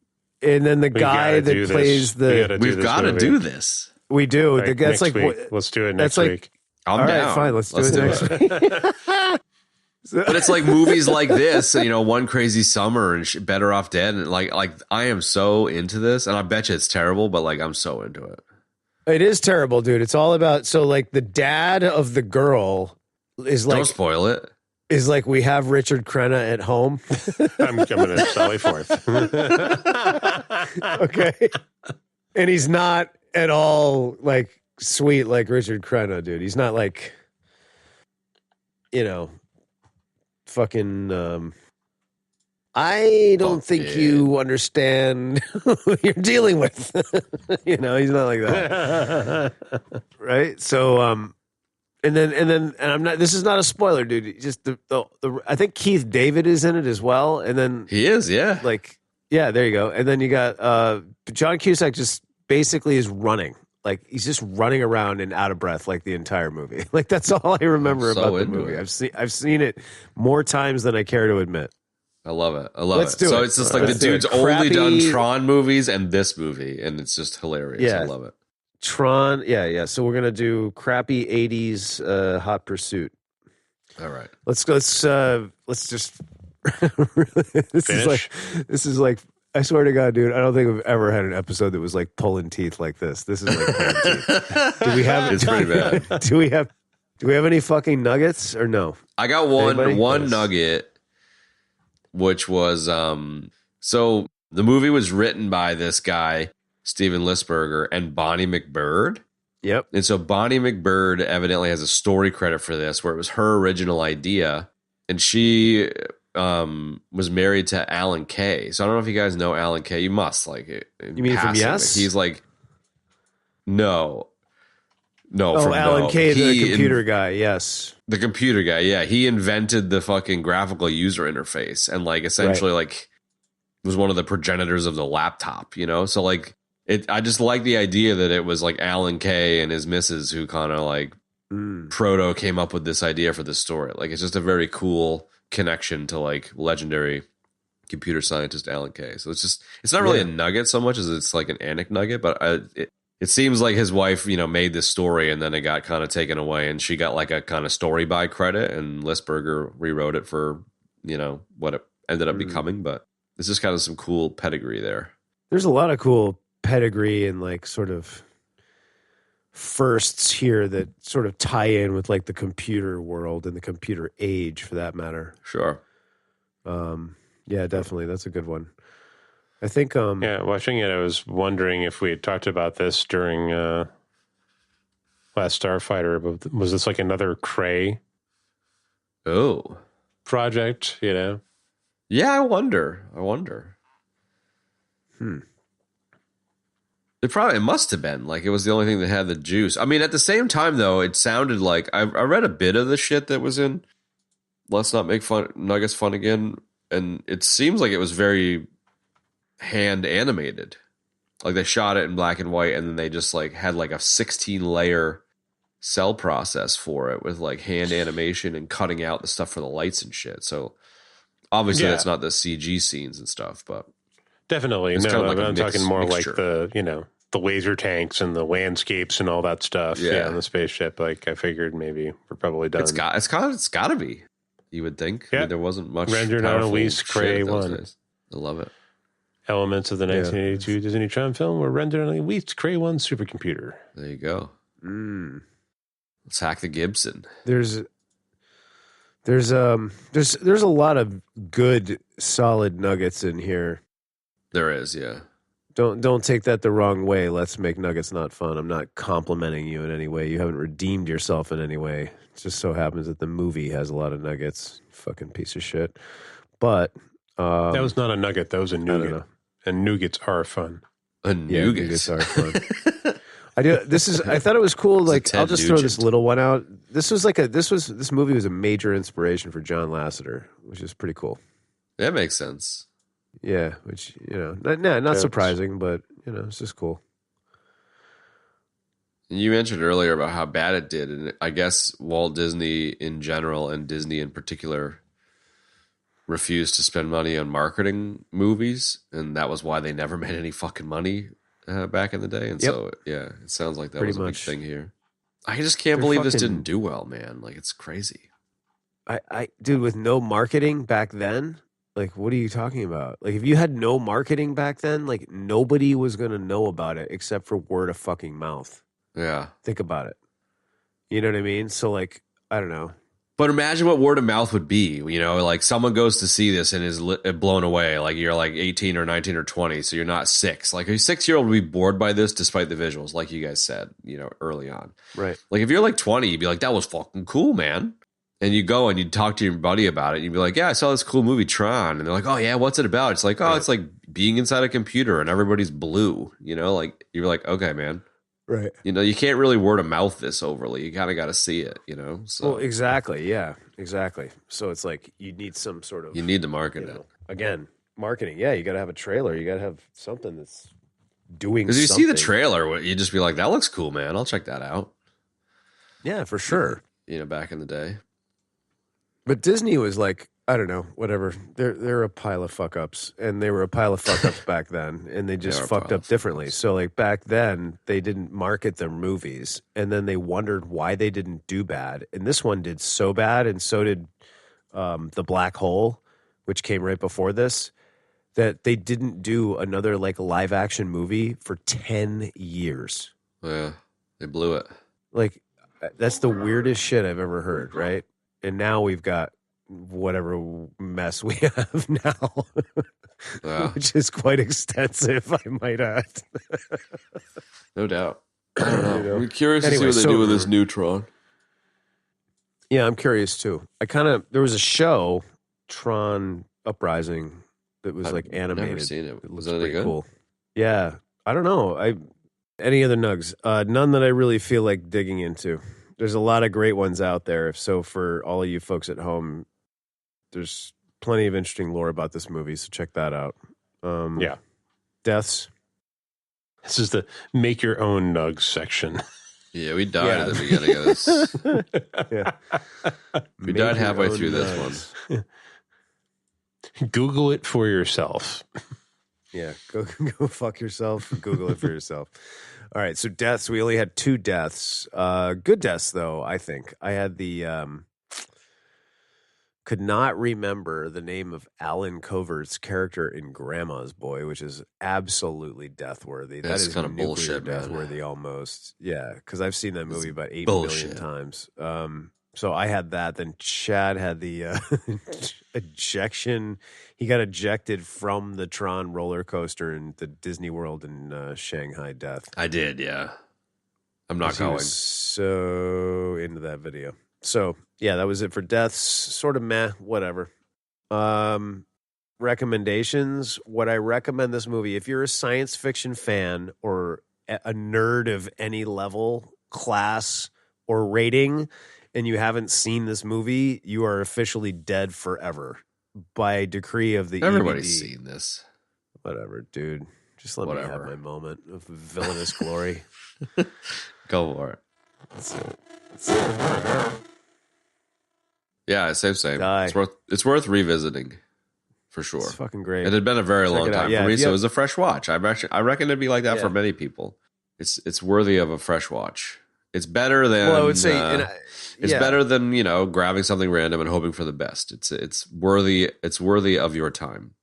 and then the guy gotta that do plays this. We've got to movie. do this. we do. Like, That's next like week. Let's do it next that's like- week. I'm all down. right, fine. Let's do it next week. But it's like movies like this, One Crazy Summer and Better Off Dead, and like I am so into this, and I bet you it's terrible, but like I'm so into it. It is terrible, dude. It's all about like the dad of the girl is Don't like spoil it. is like we have Richard Crenna at home. I'm coming to Sally Forth. Okay. And he's not at all like sweet like Richard Crenna, dude. He's not like fucking I don't think you understand who you're dealing with. He's not like that. Right? So and I'm not, this is not a spoiler, dude. Just the I think Keith David is in it as well. And then He is, yeah. there you go. And then you got John Cusack just basically is running. Like he's just running around and out of breath like the entire movie. Like that's all I remember so about the into movie. it. I've seen it more times than I care to admit. I love it. I love Let's it. do So it. it's just like Let's the do it. dude's only done Crappy- Tron movies and this movie, and it's just hilarious. Yeah. I love it. Tron, yeah. So we're gonna do crappy '80s Hot Pursuit. All right. Let's just this is like I swear to God, dude, I don't think we've ever had an episode that was like pulling teeth like this. This is like pulling teeth. Do we have It's pretty bad. Do we have any fucking nuggets or no? I got Anybody? one Yes. nugget, which was so the movie was written by this guy, Steven Lisberger, and Bonnie McBird. Yep. And so Bonnie McBird evidently has a story credit for this, where it was her original idea, and she was married to Alan Kay. So I don't know if you guys know Alan Kay. You must, like it. You mean from Yes? He's like, no, Oh, Alan No. Kay, the He computer guy. Yes. The computer guy, yeah. He invented the fucking graphical user interface and like essentially like was one of the progenitors of the laptop, So like I just like the idea that it was like Alan Kay and his missus who kind of like proto came up with this idea for this story. Like it's just a very cool connection to like legendary computer scientist Alan Kay. So it's not really a nugget so much as it's like an anecdote nugget, but it seems like his wife, made this story and then it got kind of taken away and she got like a kind of story by credit and Lisberger rewrote it for, what it ended up becoming. But it's just kind of some cool pedigree there. There's a lot of cool pedigree and like sort of firsts here that sort of tie in with like the computer world and the computer age for that matter. Sure. Yeah, definitely. That's a good one. I think Yeah, watching it, I was wondering if we had talked about this during Last Starfighter. But was this like another Cray Oh. project? Yeah, I wonder. It must have been. Like, it was the only thing that had the juice. I mean, at the same time, though, it sounded like... I read a bit of the shit that was in Let's Not Make Nuggets Fun Again, and it seems like it was very hand animated. Like, they shot it in black and white, and then they just, like, had, like, a 16-layer cell process for it with, like, hand animation and cutting out the stuff for the lights and shit. So, obviously, that's not the CG scenes and stuff, but... Definitely. It's No, kind of like I'm a talking more mixture. like the laser tanks and the landscapes and all that stuff. Yeah, on the spaceship. Like I figured maybe we're probably done. It's got to be. You would think. I Yeah. mean, there wasn't much Rendered on powerful Elise shit Cray those 1. days. I love it. Elements of the 1982 Disney Tron film were rendered on a Elise Cray 1 supercomputer. There you go. Let's hack the Gibson. there's a lot of good solid nuggets in here. There is, yeah. Don't take that the wrong way. Let's Make Nuggets Not Fun. I'm not complimenting you in any way. You haven't redeemed yourself in any way. It just so happens that the movie has a lot of nuggets. Fucking piece of shit. But that was not a nugget. That was a I don't nougat. know. And nougats are fun. A Yeah, nougat. nuggets are fun. I thought it was cool. Like, Ted I'll just throw this Nugent. little one out. This movie was a major inspiration for John Lasseter, which is pretty cool. That makes sense. Yeah, which not surprising, but it's just cool. You mentioned earlier about how bad it did, and I guess Walt Disney in general and Disney in particular refused to spend money on marketing movies, and that was why they never made any fucking money back in the day. And so, yeah, it sounds like that Pretty was a much. big thing here. I just can't They're believe this fucking- didn't do well, man. Like, it's crazy. Dude, with no marketing back then, like, what are you talking about? Like, if you had no marketing back then, like, nobody was going to know about it except for word of fucking mouth. Yeah. Think about it. You know what I mean? So, like, I don't know. But imagine what word of mouth would be. You know, like someone goes to see this and is blown away. Like you're like 18 or 19 or 20, so you're not 6. Like a 6-year-old would be bored by this despite the visuals, like you guys said, you know, early on. Right. Like if you're like 20, you'd be like, that was fucking cool, man. And you go and you talk to your buddy about it. And you'd be like, yeah, I saw this cool movie, Tron. And they're like, oh, yeah, what's it about? It's like, oh, It's like being inside a computer and everybody's blue. You know, like you're like, okay, man. Right. You know, you can't really word of mouth this overly. You kind of got to see it, you know? So Well, exactly. Yeah, exactly. So it's like you need some sort of. you need to market you it. know, again, marketing. Yeah, you got to have a trailer. You got to have something that's doing Because you something. see the trailer, you just be like, that looks cool, man. I'll check that out. Yeah, for sure. You know, back in the day. But Disney was like, I don't know, whatever. They're a pile of fuck ups, and they were a pile of fuck ups back then, and they just are a fucked pile up of differently. fuck-ups. So like back then, they didn't market their movies, and then they wondered why they didn't do bad. And this one did so bad, and so did The Black Hole, which came right before this, that they didn't do another like live action movie for 10 years. Yeah, they blew it. Like that's the weirdest shit I've ever heard, right? And now we've got whatever mess we have now, Yeah. which is quite extensive, I might add. No doubt. I don't know. You know? I'm curious to see Anyway, what they so- do with this new Tron. Yeah, I'm curious too. There was a show, Tron Uprising, that was like animated. Never seen it. It Was looks it any pretty good? cool. Yeah, I don't know. Any other nugs? None that I really feel like digging into. There's a lot of great ones out there. So for all of you folks at home, there's plenty of interesting lore about this movie. So check that out. Yeah. Deaths. This is the make your own nugs section. Yeah, we died Yeah. at the beginning of this. Yeah. We died halfway through this one. Google it for yourself. Yeah, go fuck yourself. Google it for yourself. All right, so deaths. We only had 2 deaths. Good deaths, though. I think I had the could not remember the name of Alan Covert's character in Grandma's Boy, which is absolutely death worthy. That's That is kinda nuclear bullshit, man. death worthy almost. Yeah, because I've seen that movie about 8 bullshit. million times. So I had that. Then Chad had the ejection. He got ejected from the Tron roller coaster in the Disney World in Shanghai. Death. I did, yeah. I'm not He going. was so into that video. So yeah, that was it for deaths. Sort of meh, whatever. Recommendations. Would I recommend this movie if you're a science fiction fan or a nerd of any level, class, or rating, and you haven't seen this movie? You are officially dead forever by decree of the Everybody's EBD. seen this. Whatever, dude. Just let me Whatever. have my moment of villainous glory. Go for it. That's it. Yeah, same. Die. It's worth revisiting for sure. It's fucking great. It had been a very Check long it out. time Yeah, for me, if you so it have- was a fresh watch. I reckon it'd be like that Yeah. for many people. It's worthy of a fresh watch. It's better than Well, I would say, it's better than grabbing something random and hoping for the best. It's worthy. It's worthy of your time.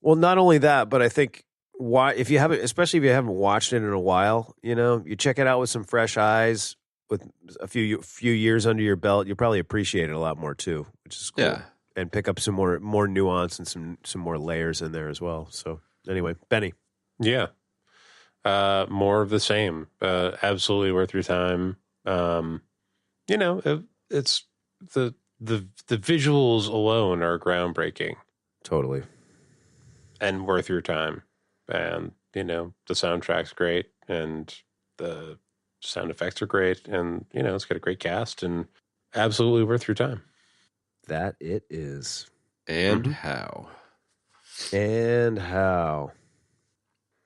Well, not only that, but I think if you haven't, especially if you haven't watched it in a while, you check it out with some fresh eyes, with a few years under your belt, you'll probably appreciate it a lot more too, which is cool. Yeah. And pick up some more nuance and some more layers in there as well. So anyway, Benny. Yeah. More of the same. Absolutely worth your time. It's the visuals alone are groundbreaking Totally. and worth your time. And, the soundtrack's great and the sound effects are great. And, it's got a great cast and absolutely worth your time. That it is. And Mm-hmm. how? And how?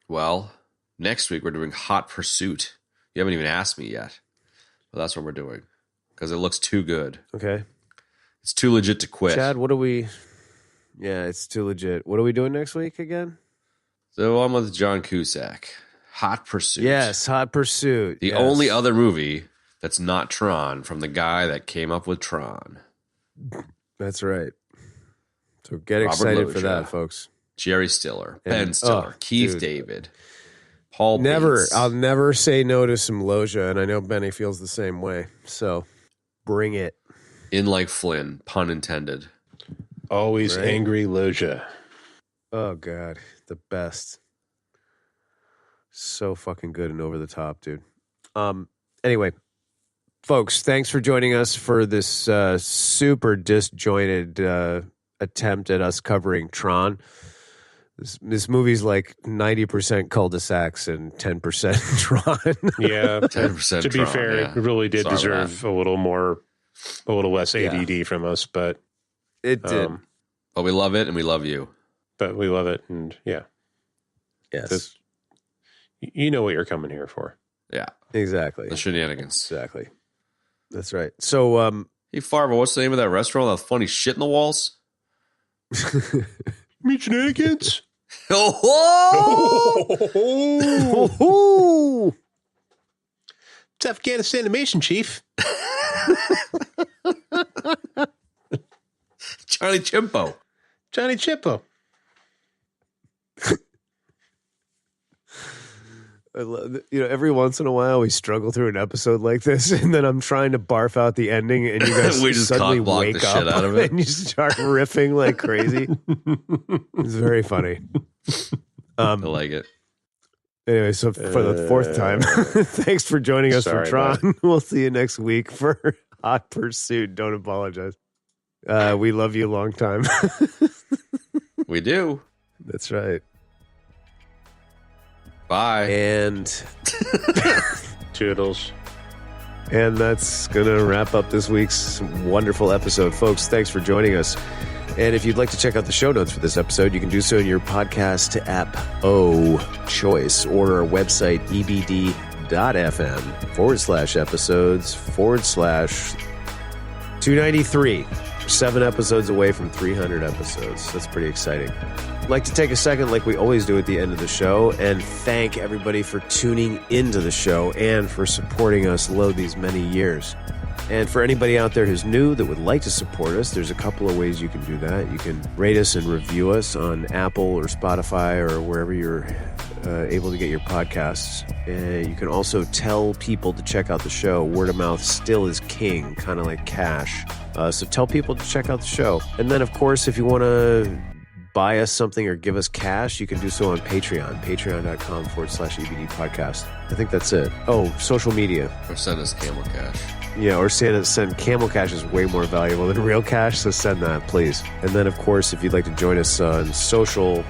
Well, next week we're doing Hot Pursuit. You haven't even asked me yet, but that's what we're doing because it looks too good. Okay. It's too legit to quit. Chad, what do we Yeah, it's too legit. What are we doing next week again? So I'm with John Cusack. Hot Pursuit. Yes, Hot Pursuit. The yes. only other movie that's not Tron from the guy that came up with Tron. That's right. So get Robert excited for Loggia, that, folks. Jerry Stiller, And- Ben Stiller, Keith dude. David, Paul Never. Bates. I'll never say no to some Loggia, and I know Benny feels the same way. So bring it. In like Flynn, pun intended. Always Right. angry Loggia. Oh, God. The best. So fucking good and over the top, dude. Anyway, folks, thanks for joining us for this super disjointed attempt at us covering Tron. This movie's like 90% cul-de-sacs and 10% Tron. Yeah. 10% To be Tron, fair, yeah. it really did Sorry about deserve a little less ADD from us, but It did. But we love it and we love you. but we love it, and yeah, Yes. this, you know what you're coming here for. Yeah. Exactly. The shenanigans. Exactly. That's right. So, Hey, Farva, what's the name of that restaurant with funny shit in the walls? Meet shenanigans. Oh! It's Afghanistan animation, Chief. Charlie Chimpo. Johnny Chippo. I love, every once in a while we struggle through an episode like this, and then I'm trying to barf out the ending, and you guys We just suddenly cock-block wake the up shit out of it. and you start riffing like crazy. It's very funny. I like it. Anyway, so for the fourth time, thanks for joining us Sorry, for Tron. We'll see you next week for Hot Pursuit. Don't apologize. We love you a long time. We do. That's right. Bye. And Toodles. that's going to wrap up this week's wonderful episode. Folks, thanks for joining us. And if you'd like to check out the show notes for this episode, you can do so in your podcast app choice or our website, ebd.fm/episodes/293. 7 episodes away from 300 episodes. That's pretty exciting. I'd like to take a second, like we always do at the end of the show, and thank everybody for tuning into the show and for supporting us load these many years. And for anybody out there who's new that would like to support us, there's a couple of ways you can do that. You can rate us and review us on Apple or Spotify or wherever you're able to get your podcasts. You can also tell people to check out the show. Word of mouth still is king, kind of like cash. So tell people to check out the show. And then, of course, if you want to buy us something or give us cash, you can do so on Patreon, patreon.com/EBD podcast. I think that's it. Oh, social media. Or send us camel cash. Yeah, or send camel cash is way more valuable than real cash, so send that, please. And then, of course, if you'd like to join us on social,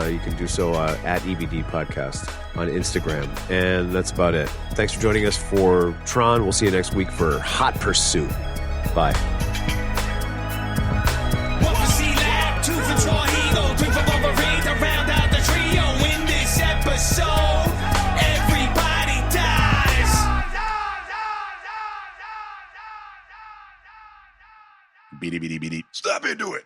you can do so at EBD Podcast on Instagram. And that's about it. Thanks for joining us for Tron. We'll see you next week for Hot Pursuit. Bye. One for C-Lab, 2 for Tron Eagle, 3 for Wolverine to round out the trio in this episode. Everybody dies. Beady, beady, beady. Stop into it.